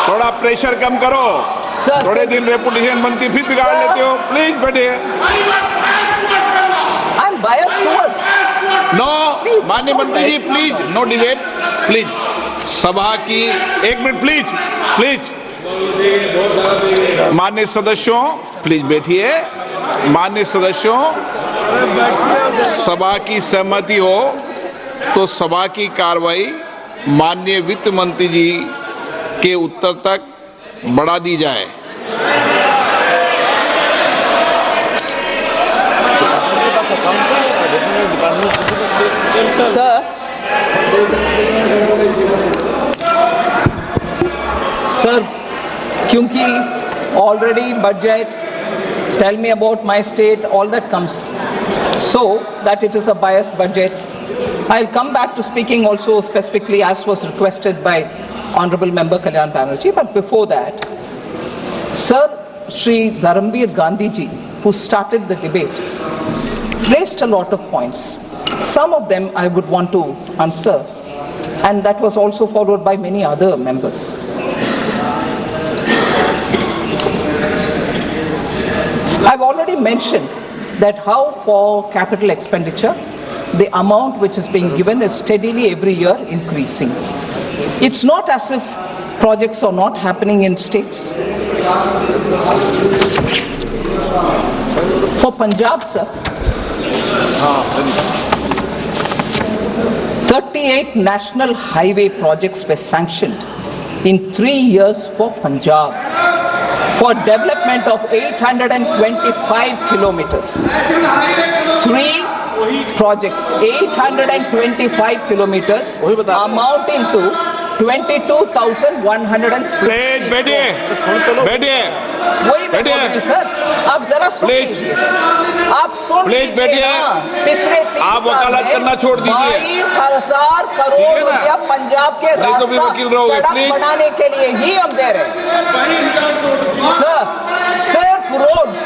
थोड़ा प्रेशर कम करो। Sir, थोड़े दिन reputation बनती फिर बिगाड़ लेते हो। Please बैठिए। I'm biased towards. नो माननीय मंत्री जी प्लीज नो डिबेट प्लीज। सभा की एक मिनट प्लीज। माननीय सदस्यों प्लीज बैठिए। माननीय सदस्यों, सभा की सहमति हो तो सभा की कार्रवाई माननीय वित्त मंत्री जी के उत्तर तक बढ़ा दी जाए। सर, क्योंकि already budget, tell me about my state, all that comes. So that it is a biased budget. I'll come back to speaking also specifically as was requested by Honorable Member Kalyan Banerjee. But before that, Sir, Shri Dharamveer Gandhi ji, who started the debate, raised a lot of points. Some of them I would want to answer, and that was also followed by many other members. I've already mentioned that how for capital expenditure, the amount which is being given is steadily every year increasing. It's not as if projects are not happening in states. For Punjab, sir, 38 national highway projects were sanctioned in 3 years for Punjab, for development of 825 kilometers. 3 projects, 825 kilometers, amounting to 22,106. बैठिए वही मैं बोल रही sir, आप जरा सुन लीजिए, आप सुन लीजिए ना। पिछले 3 आप वकालत करना छोड़ दीजिए। 22,000 करोड़ रुपया पंजाब के रास्ता सड़क बनाने के लिए ही हम दे रहे हैं सर। सिर्फ roads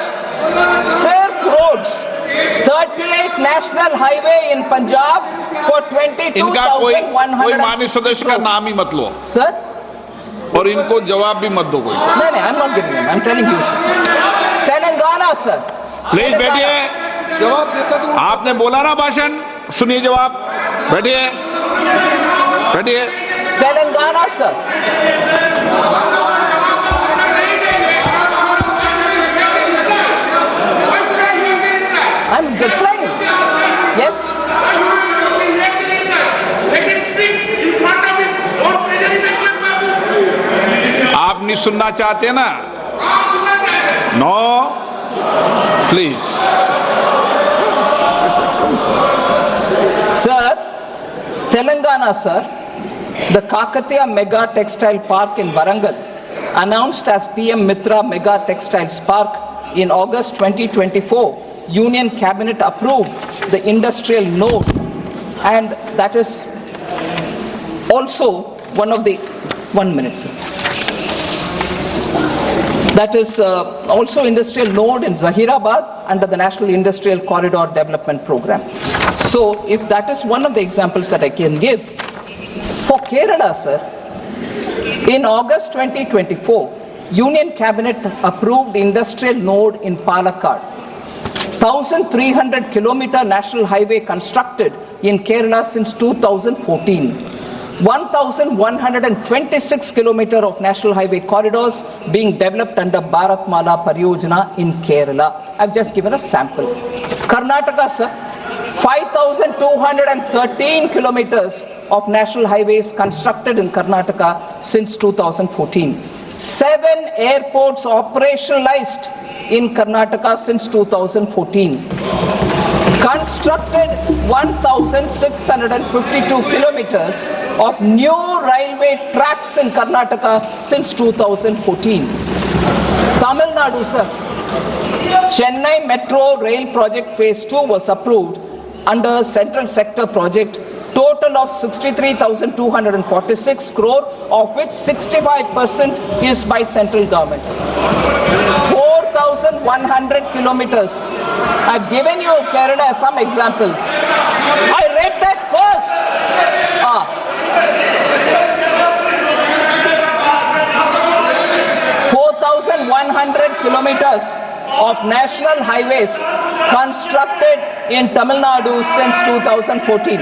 38 national highway in Punjab for 22,106 इनका कोई माननीय सदस्य का नाम ही मत लो सर, और इनको जवाब भी मत दो कोई। नहीं, I'm not giving him. I'm telling you, sir. Telangana, sir. Please बैठिए। जवाब देता तो आपने बोला ना भाषण, सुनिए जवाब। बैठिए। Telangana, sir. I'm replying. Yes. आप नहीं सुनना चाहते ना? No, please. Sir, Telangana, sir, the Kakatiya Mega Textile Park in Warangal, announced as PM Mitra Mega Textiles Park in August 2024, Union Cabinet approved the industrial node, and that is also one of the 1 minute, sir. That is also industrial node in Zahirabad under the National Industrial Corridor Development Program. So if that is one of the examples that I can give, for Kerala, sir, in August 2024, Union Cabinet approved the industrial node in Palakkad. 1,300 kilometer national highway constructed in Kerala since 2014. 1,126 kilometer of national highway corridors being developed under Bharatmala Pariyojana in Kerala. I've just given a sample. Karnataka, sir, 5,213 kilometers of national highways constructed in Karnataka since 2014. 7 airports operationalized in Karnataka since 2014. constructed 1,652 kilometers of new railway tracks in Karnataka since 2014. Tamil Nadu, sir. Chennai Metro Rail Project Phase 2 was approved under Central Sector Project, total of 63,246 crore, of which 65% is by central government. 4,100 kilometers. I've given you, Kerala, some examples. I read that first. 4,100 kilometers of national highways constructed in Tamil Nadu since 2014.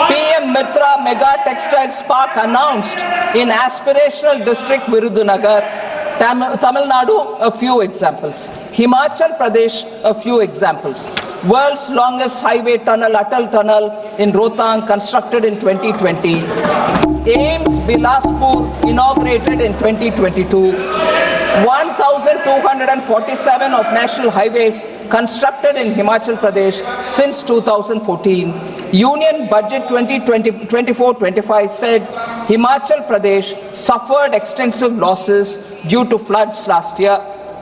PM Mitra Mega Textiles Park announced in aspirational district Virudhunagar. Tamil Nadu, a few examples. Himachal Pradesh, a few examples. World's longest highway tunnel, Atal Tunnel in Rohtang, constructed in 2020. AIIMS Bilaspur, inaugurated in 2022. 1,247 of national highways constructed in Himachal Pradesh since 2014. Union Budget 2024-25 said Himachal Pradesh suffered extensive losses due to floods last year.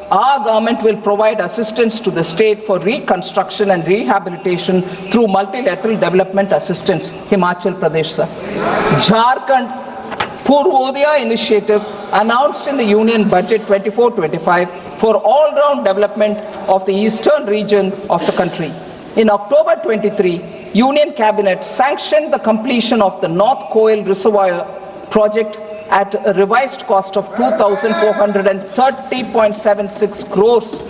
Our government will provide assistance to the state for reconstruction and rehabilitation through multilateral development assistance. Himachal Pradesh, sir. Jharkhand Purvodaya initiative announced in the Union Budget 24-25 for all-round development of the eastern region of the country. In October 23, Union Cabinet sanctioned the completion of the North Koil Reservoir project at a revised cost of 2,430.76 crores.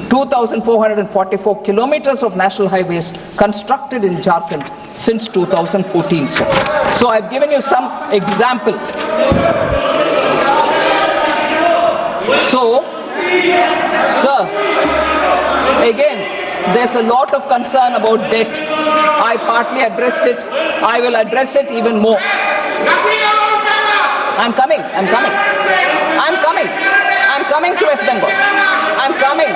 2,444 kilometers of national highways constructed in Jharkhand since 2014, sir. So I've given you some example. So, sir, again, there's a lot of concern about debt. I partly addressed it. I will address it even more. I'm coming to West Bengal. I'm coming to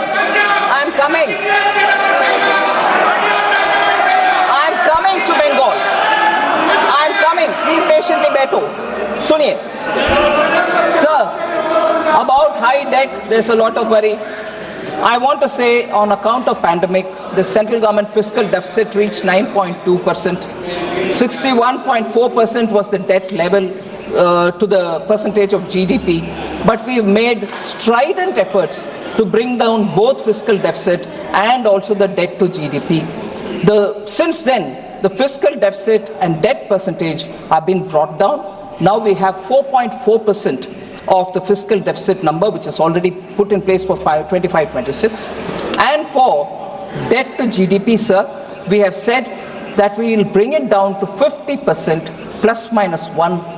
Bengal. I'm coming. Please patiently बैठो. सुनिए. Sir, about high debt, there's a lot of worry. I want to say, on account of pandemic, the central government fiscal deficit reached 9.2%. 61.4% was the debt level to the percentage of GDP. But we've made strident efforts to bring down both fiscal deficit and also the debt to GDP. Since then, the fiscal deficit and debt percentage have been brought down. Now we have 4.4% of the fiscal deficit number, which is already put in place for 25-26. And for debt to GDP, sir, we have said that we will bring it down to 50% plus minus 1%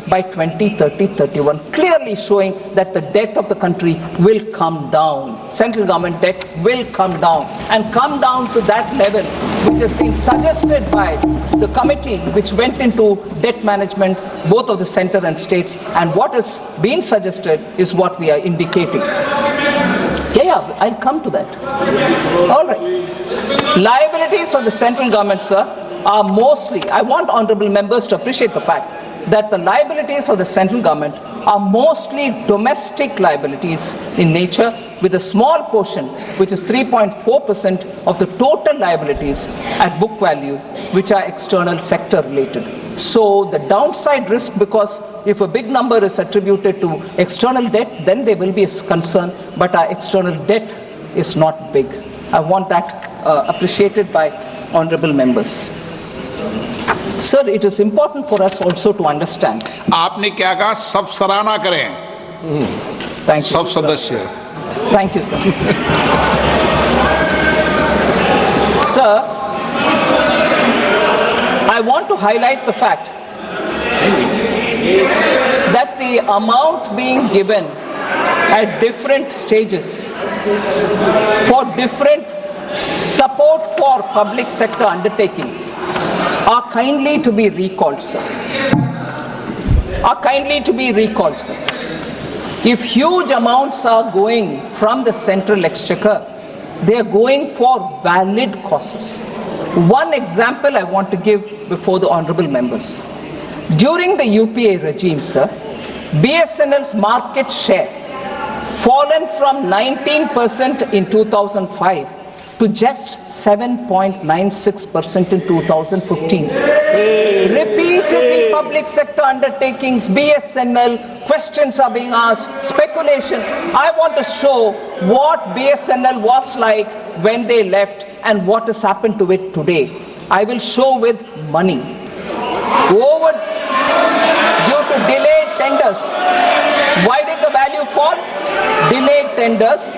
by 2030-31, clearly showing that the debt of the country will come down. Central government debt will come down and come down to that level which has been suggested by the committee which went into debt management, both of the center and states, and what has been suggested is what we are indicating. Yeah, I'll come to that. All right. Liabilities of the central government, sir, are mostly, I want honorable members to appreciate the fact that the liabilities of the central government are mostly domestic liabilities in nature, with a small portion, which is 3.4% of the total liabilities at book value, which are external sector related. So the downside risk, because if a big number is attributed to external debt, then there will be a concern, but our external debt is not big. I want that appreciated by honorable members. Sir, it is important for us also to understand. आपने क्या कहा? सब सराहना करें. Thank you. सब सदस्य. Thank you, sir. Sir, I want to highlight the fact that the amount being given at different stages for different support for public sector undertakings are kindly to be recalled, sir. If huge amounts are going from the central exchequer They are going for valid causes. One example I want to give before the honorable members. During the UPA regime, sir, BSNL's market share fallen from 19% in 2005 to just 7.96% in 2015. Repeatedly, public sector undertakings, BSNL, questions are being asked, speculation. I want to show what BSNL was like when they left and what has happened to it today. I will show with money. Due to delayed tenders. Why did the value fall? Delayed tenders.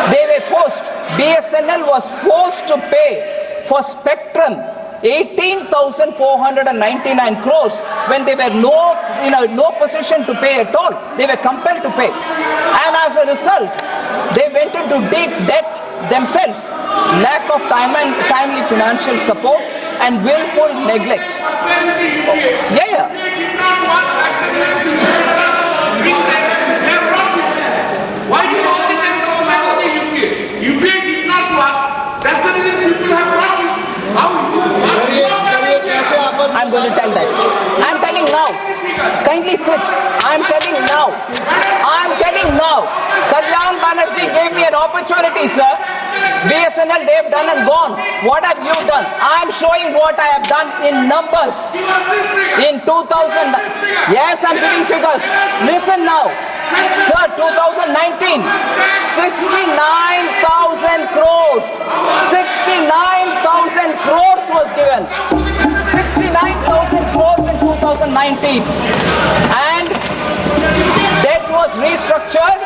They were forced. BSNL was forced to pay for spectrum 18,499 crores when they were no position to pay at all. They were compelled to pay. And as a result, they went into deep debt themselves. Lack of timely financial support and willful neglect. Why do you all the time talk about the UPA? UPA did not work. That's the reason people have brought you. How you I'm going to tell that. I'm telling now. Kindly sit. I'm telling now. Kalyan Banerjee gave me an opportunity, sir. BSNL, they have done and gone. What have you done? I am showing what I have done in numbers. In 2000, yes, I'm giving figures. Listen now. Sir, 2019, 69,000 crores. 69,000 crores was given. 69,000 crores in 2019. And debt was restructured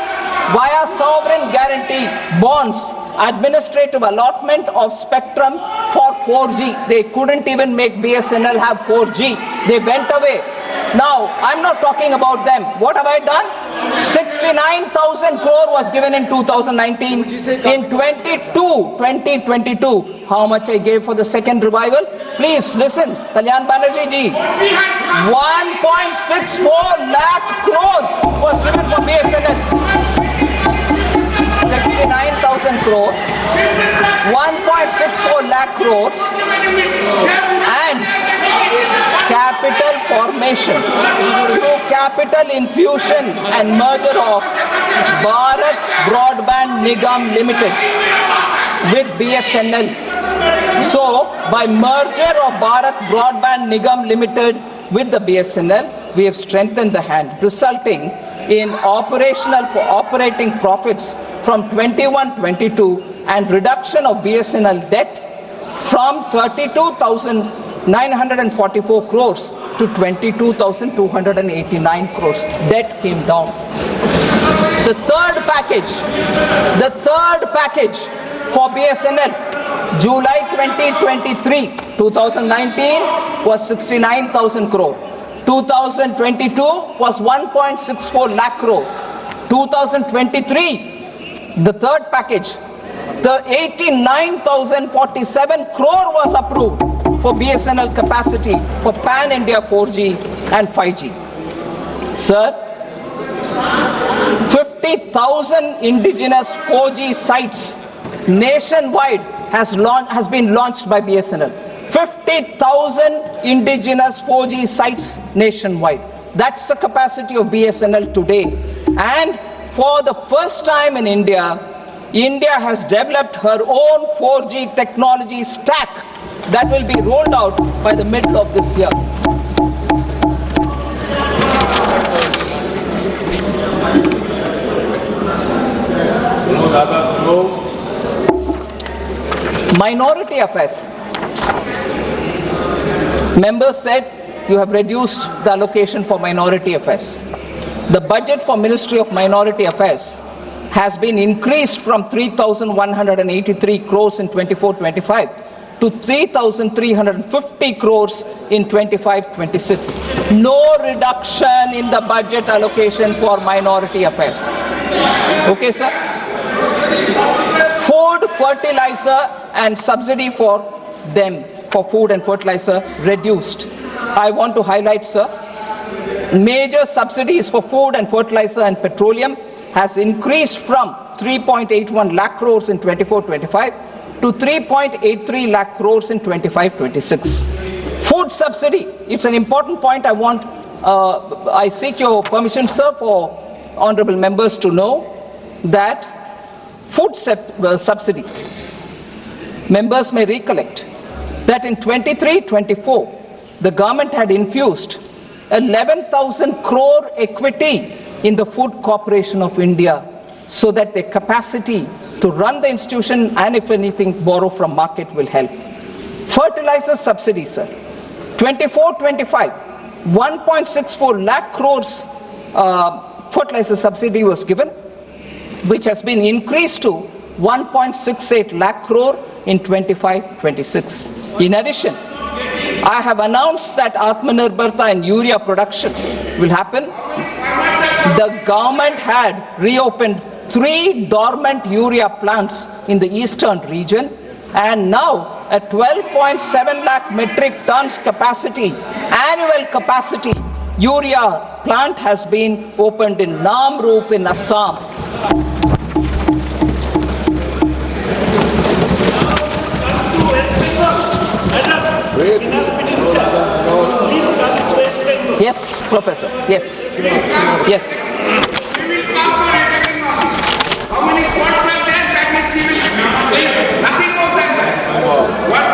via sovereign guarantee bonds, administrative allotment of spectrum for 4G. They couldn't even make BSNL have 4G. They went away. Now, I'm not talking about them. What have I done? 69,000 crore was given in 2019. In 2022, how much I gave for the second revival? Please listen, Kalyan Banerjee ji. 1.64 lakh crores was given for BSNL. 69,000 crore, 1.64 lakh crores, and capital formation through capital infusion and merger of Bharat Broadband Nigam Limited with BSNL. So, by merger of Bharat Broadband Nigam Limited with the BSNL, we have strengthened the hand, resulting in operating profits from 21-22 and reduction of BSNL debt from 32,944 crores to 22,289 crores. Debt came down. The third package for BSNL, July 2023, 2019 was 69,000 crore. 2022 was 1.64 lakh crore. 2023, the third package, the 89,047 crore was approved for BSNL capacity for pan-India 4G and 5G. Sir, 50,000 indigenous 4G sites nationwide has been launched by BSNL. 50,000 indigenous 4G sites nationwide. That's the capacity of BSNL today. And for the first time in India, India has developed her own 4G technology stack that will be rolled out by the middle of this year. Minority affairs. Members said you have reduced the allocation for minority affairs. The budget for Ministry of Minority Affairs has been increased from 3,183 crores in 24-25 to 3,350 crores in 25-26. No reduction in the budget allocation for minority affairs. Okay, sir? Food, fertilizer and subsidy for them, for food and fertilizer, reduced. I want to highlight, sir, major subsidies for food and fertilizer and petroleum has increased from 3.81 lakh crores in 24-25 to 3.83 lakh crores in 25-26. Food subsidy, it's an important point I seek your permission, sir, for honorable members to know that food subsidy, members may recollect that in 23-24, the government had infused 11,000 crore equity in the Food Corporation of India so that their capacity to run the institution and, if anything, borrow from market will help. Fertilizer subsidy, sir. 24-25, 1.64 lakh crores fertilizer subsidy was given, which has been increased to 1.68 lakh crore in 25-26. In addition, I have announced that Atmanirbharta and urea production will happen. The government had reopened 3 dormant urea plants in the eastern region, and now a 12.7 lakh metric tons capacity, annual capacity, urea plant has been opened in Namrup in Assam. Yes, Professor. Yes. Yes. We will come for attacking on it. How many points are there? That means he will nothing more than that. What?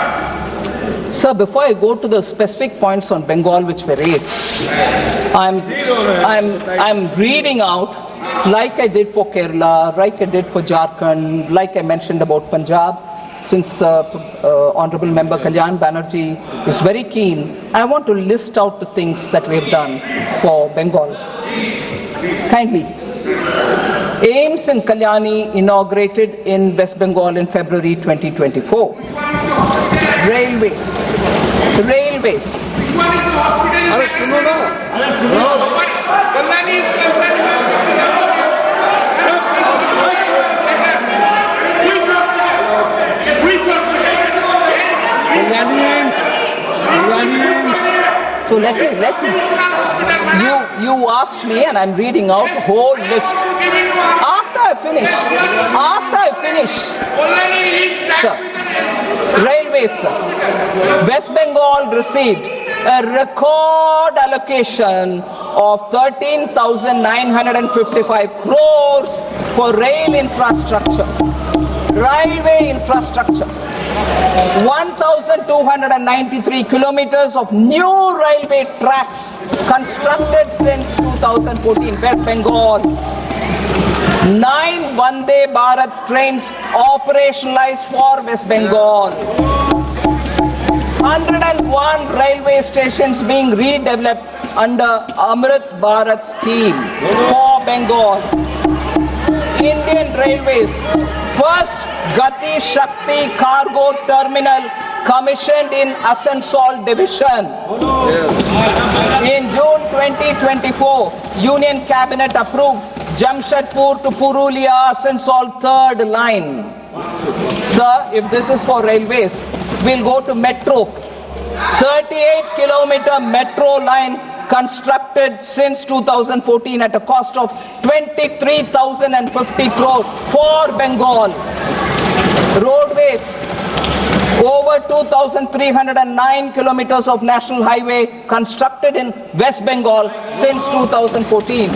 Sir, before I go to the specific points on Bengal which were raised, I'm reading out, like I did for Kerala, like I did for Jharkhand, like I mentioned about Punjab. Since Honorable Member Kalyan Banerjee is very keen, I want to list out the things that we have done for Bengal. Kindly. AIMS in Kalyani inaugurated in West Bengal in February 2024. Railways. Which one is the hospital? Kalyani is concerned about. So let me. You asked me, and I'm reading out the whole list. After I finish, sir, railways, sir. West Bengal received a record allocation of 13,955 crores for rail infrastructure, railway infrastructure. 1,293 kilometers of new railway tracks constructed since 2014, West Bengal. 9 Vande Bharat trains operationalized for West Bengal. 101 railway stations being redeveloped under Amrit Bharat scheme for Bengal. Indian Railways first Gati Shakti cargo terminal commissioned in Asansol division. In June 2024, Union Cabinet approved Jamshedpur to Purulia Asansol third line. Sir, if this is for railways, we'll go to metro. 38-kilometer metro line constructed since 2014 at a cost of 23,050 crore for Bengal. Roadways, over 2,309 kilometers of national highway constructed in West Bengal since 2014.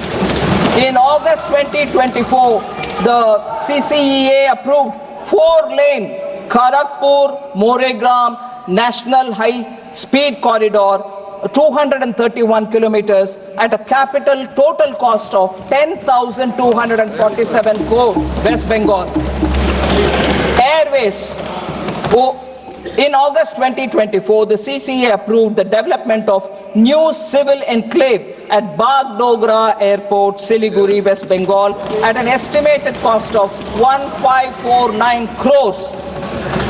In August 2024, the CCEA approved 4-lane Kharagpur-Moregram National High Speed Corridor, 231 kilometers at a capital total cost of 10,247 crore, West Bengal. Airways. In August 2024, the CCA approved the development of new civil enclave at Bagdogra Airport, Siliguri, West Bengal at an estimated cost of 1,549 crores.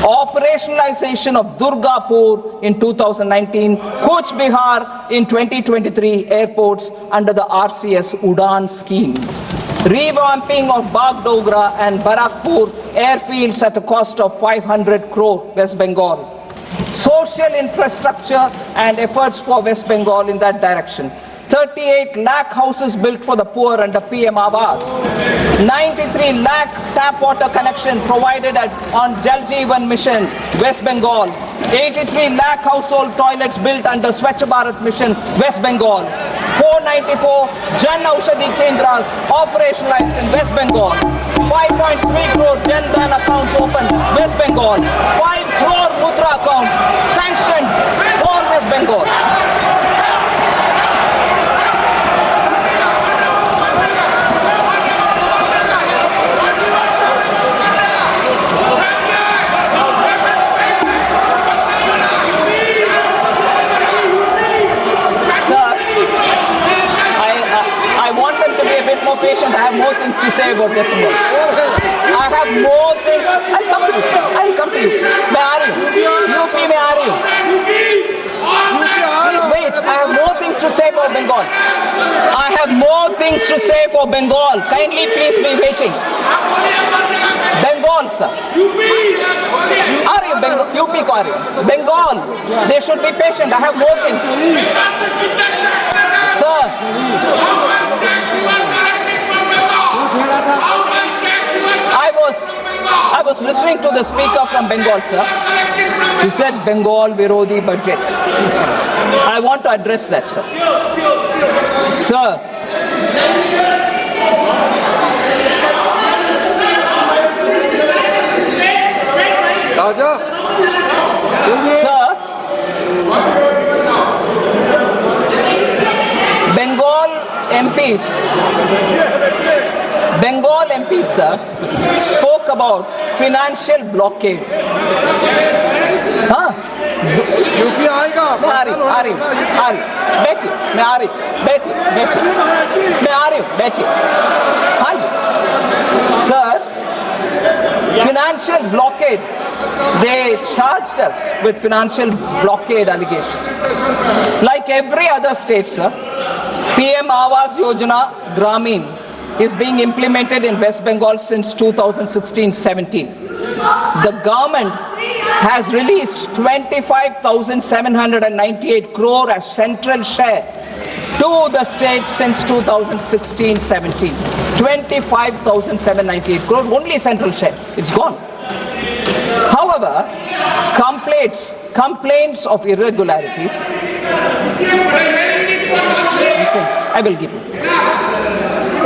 Operationalization of Durgapur in 2019, Kuch Bihar in 2023 airports under the RCS Udan scheme. Revamping of Bagdogra and Barakpur airfields at a cost of 500 crore, West Bengal. Social infrastructure and efforts for West Bengal in that direction. 38 lakh houses built for the poor under PM Awas. 93 lakh tap water connection provided on Jal Jeevan Mission, West Bengal. 83 lakh household toilets built under Swachh Bharat Mission, West Bengal. 494 Jan Aushadhi Kendras operationalized in West Bengal. 5.3 crore Jan Dhan accounts opened, West Bengal. 5 crore Mudra accounts sanctioned for West Bengal. More patient. I have more things to say about this. I have more things. I'll come to you. I'll come to you. मैं आ रही हूँ. UP में आ रही हूँ. Please wait. I have more things to say about Bengal. I have more things to say for Bengal. Kindly please be waiting. Bengal, sir. आ रही हूँ Bengal. UP को आ रही हूँ. Bengal. They should be patient. I have more things. Sir. I was listening to the speaker from Bengal, sir. He said Bengal Virodi budget. I want to address that, sir. Sir. Sir. Bengal MPs, sir, spoke about financial blockade. हाँ? UP आएगा। मैं आ रही हूँ, बैठिए, मैं आ रही हूँ, बैठिए, मैं आ रही हूँ, बैठिए। हाँ जी, sir, financial blockade. They charged us with financial blockade allegation. Like every other state, sir, PM Awas Yojana Gramin is being implemented in West Bengal since 2016-17. The government has released 25,798 crore as central share to the state since 2016-17. 25,798 crore, only central share. It's gone. However, complaints of irregularities, I will give you.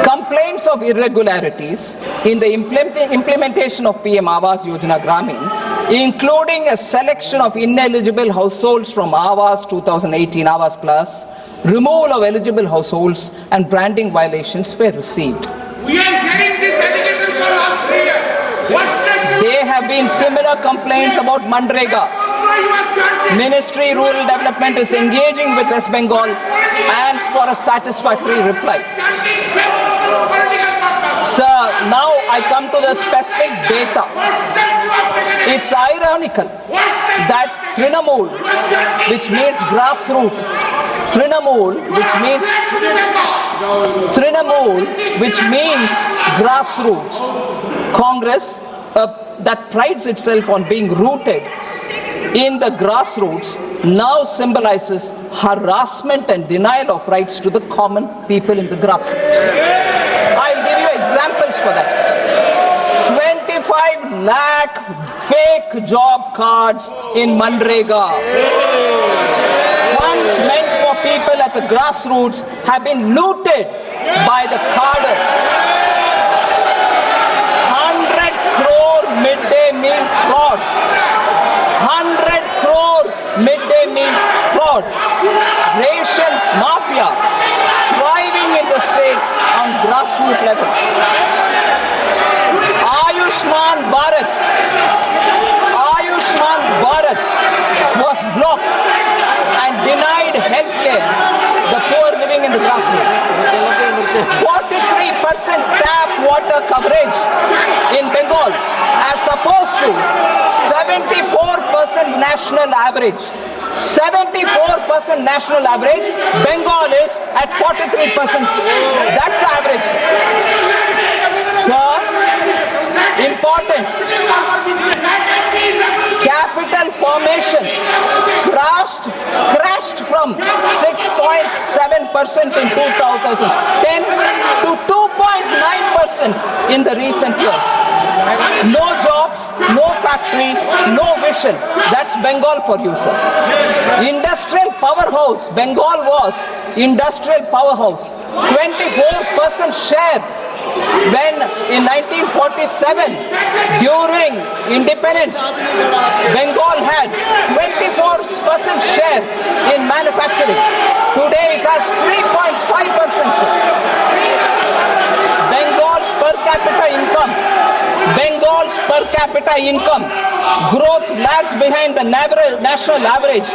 Complaints of irregularities in the implementation of PM Awas Yojana Gramin, including a selection of ineligible households from Awas 2018 Awas Plus, removal of eligible households and branding violations were received. We are hearing this allegation for last 3 years. There have been similar complaints about Mandrega. Ministry Rural Development is engaging with West Bengal and for a satisfactory reply. Sir, now I come to the specific data. It's ironical that Trinamool, which means grassroots, Congress that prides itself on being rooted in the grassroots now symbolizes harassment and denial of rights to the common people in the grassroots. I'll give you examples for that, sir. 25 lakh fake job cards in Mandrega. Funds meant for people at the grassroots have been looted by the carders. 100 crore midday meal fraud. 100 crore midday meal fraud. Ration mafia thriving in the state on grassroots level. Ayushman Bharat was blocked and denied health care the poor living in the grassroots. 43% tap water coverage in Bengal as opposed to 74% national average. 74% national average, Bengal is at 43%. That's the average. Sir, important. Capital formation crashed from from 6.7% in 2010 to 2.9% in the recent years. No jobs, no factories, no vision. That's Bengal for you, sir. Industrial powerhouse. Bengal was industrial powerhouse. 24% share when in 1947, during independence, Bengal had 24% share in manufacturing. Today it has 3.5%, sir. Bengal's per capita income growth lags behind the national average.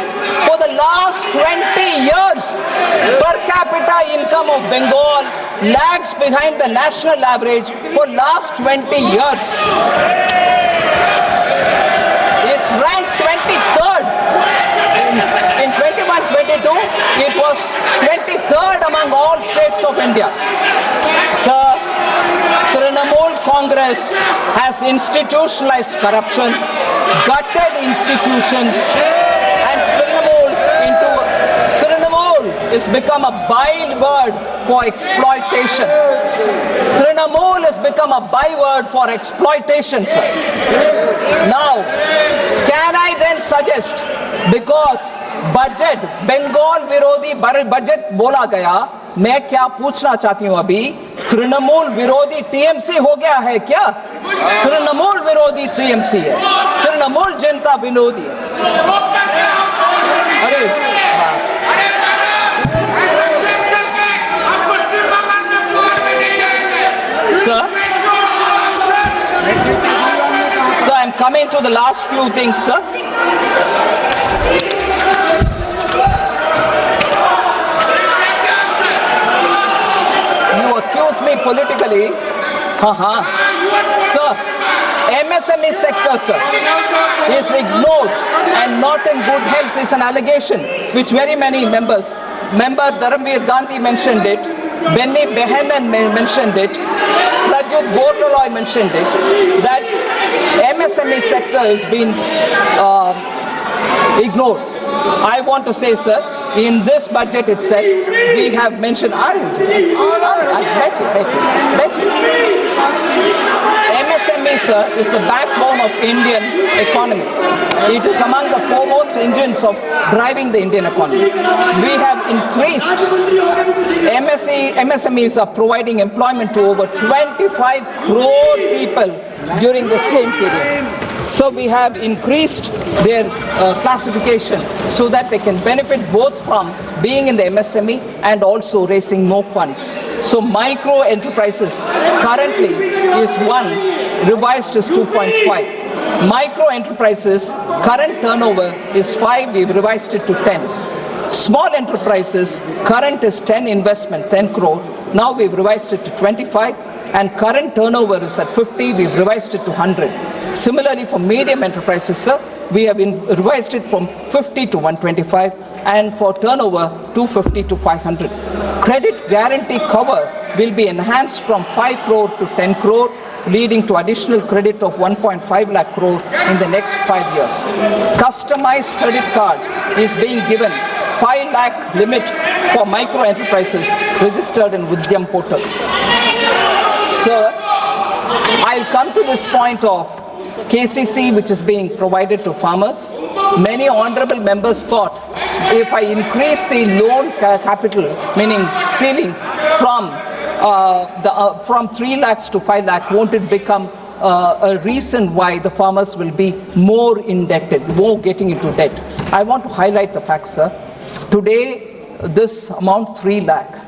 For the last 20 years, per capita income of Bengal lags behind the national average for last 20 years. It's ranked 23rd. In 21-22, it was 23rd among all states of India. Sir, Trinamool Congress has institutionalized corruption, gutted institutions, and Trinamool has become a byword for exploitation. Trinamool has become a byword for exploitation, sir. Now, can I then suggest, because budget, Bengal विरोधी budget बोला गया, मैं क्या पूछना चाहती हूँ अभी, तृणमूल विरोधी टीएमसी हो गया है क्या? तृणमूल विरोधी टीएमसी है, तृणमूल जनता विरोधी है. अरे Sir, I'm coming to the last few things, sir. You accuse me politically. Sir, MSME sector, sir, is ignored and not in good health is an allegation which very many members, Member Dharamveer Gandhi mentioned it, Benny Behanan mentioned it, Pradyut Bordoloi mentioned it, that MSME sector has been ignored. I want to say, sir, in this budget itself, we have mentioned, MSME, sir, is the backbone of Indian economy. It is among the foremost engines of driving the Indian economy. We have increased, MSMEs are providing employment to over 25 crore people during the same period. So we have increased their classification so that they can benefit both from being in the MSME and also raising more funds. So micro enterprises currently is 1, revised is 2.5. Micro enterprises current turnover is 5, we've revised it to 10. Small enterprises current is 10 investment, 10 crore. Now we've revised it to 25. And current turnover is at 50, we've revised it to 100. Similarly, for medium enterprises, sir, we have revised it from 50 to 125, and for turnover, 250 to 500. Credit guarantee cover will be enhanced from 5 crore to 10 crore, leading to additional credit of 1.5 lakh crore in the next 5 years. Customized credit card is being given 5 lakh limit for micro enterprises registered in Vidyam portal. Sir, I'll come to this point of KCC, which is being provided to farmers. Many honorable members thought if I increase the loan capital, meaning ceiling from 3 lakhs to 5 lakh, won't it become a reason why the farmers will be more indebted, more getting into debt? I want to highlight the fact, sir. Today, this amount 3 lakh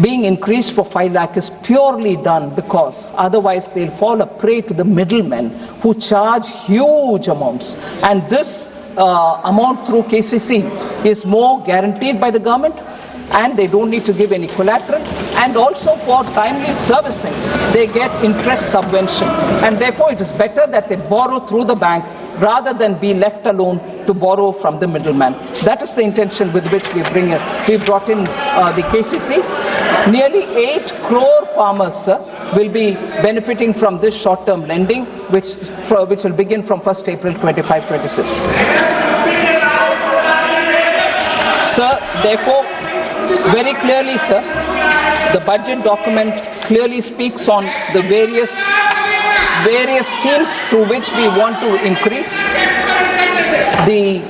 being increased for 5 lakh is purely done because otherwise they'll fall a prey to the middlemen who charge huge amounts. And this amount through KCC is more guaranteed by the government, and they don't need to give any collateral, and also for timely servicing they get interest subvention, and therefore it is better that they borrow through the bank rather than be left alone to borrow from the middleman. That is the intention with which we brought in the KCC. Nearly 8 crore farmers will be benefiting from this short-term lending, which will begin from 1st April 25-26. Sir, therefore, very clearly, sir, the budget document clearly speaks on the various schemes through which we want to increase the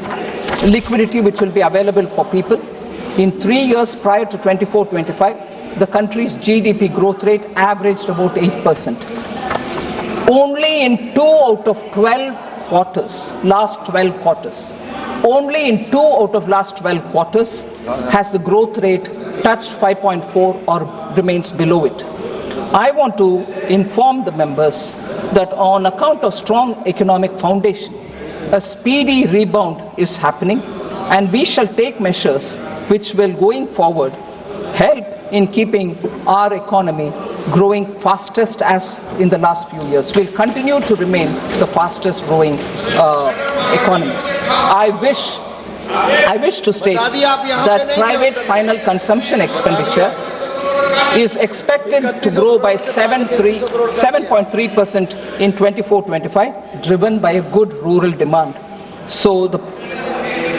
liquidity which will be available for people. In 3 years prior to 24-25, the country's GDP growth rate averaged about 8%. Only in 2 out of 12 quarters, last 12 quarters, only in 2 out of last 12 quarters has the growth rate touched 5.4 or remains below it. I want to inform the members that on account of strong economic foundation, a speedy rebound is happening, and we shall take measures which will, going forward, help in keeping our economy growing fastest as in the last few years. We'll continue to remain the fastest growing economy. I wish to state that private final consumption expenditure is expected to grow by 7.3% in 24-25, driven by a good rural demand. So the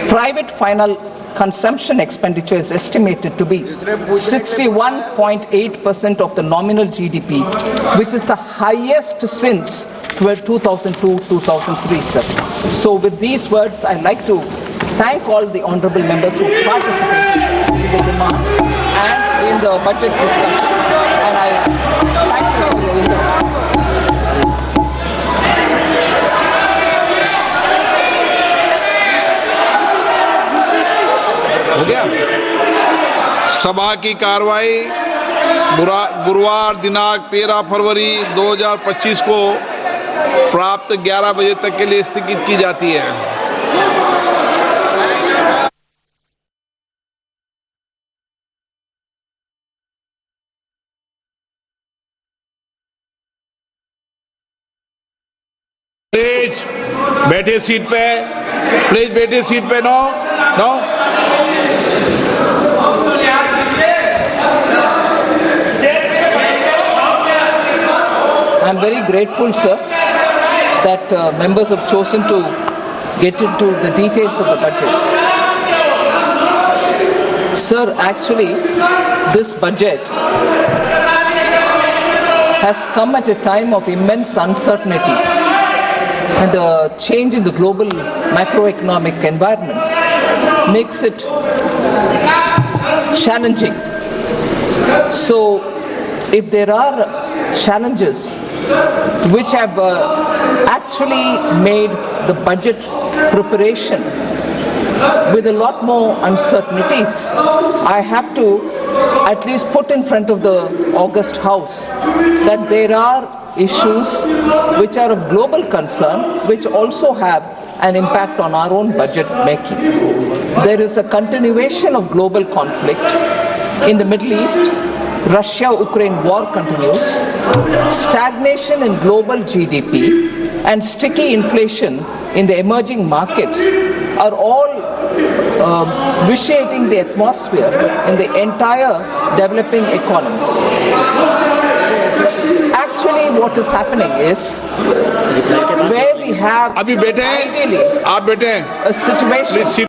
private final consumption expenditure is estimated to be 61.8% of the nominal GDP, which is the highest since 2002-2003, sir. So with these words, I'd like to thank all the honourable members who participated in the demand and in the budget discussion. And I thank you for your intervention. हो गया? सभा की कार्रवाई गुरुवार दिनांक 13 फरवरी 2025 को प्राप्त 11 बजे तक के लिए स्थगित की जाती है। प्लीज बैठे सीट पे, प्लीज बैठे सीट पे। No no I'm very grateful, sir, that members have chosen to get into the details of the budget. Sir, actually, this budget has come at a time of immense uncertainties, and the change in the global macroeconomic environment makes it challenging. So, if there are challenges which have actually made the budget preparation with a lot more uncertainties, I have to at least put in front of the August House that there are issues which are of global concern, which also have an impact on our own budget making. There is a continuation of global conflict in the Middle East. Russia-Ukraine war continues, stagnation in global GDP and sticky inflation in the emerging markets are all vitiating the atmosphere in the entire developing economies. Actually, what is happening is where we have ideally a situation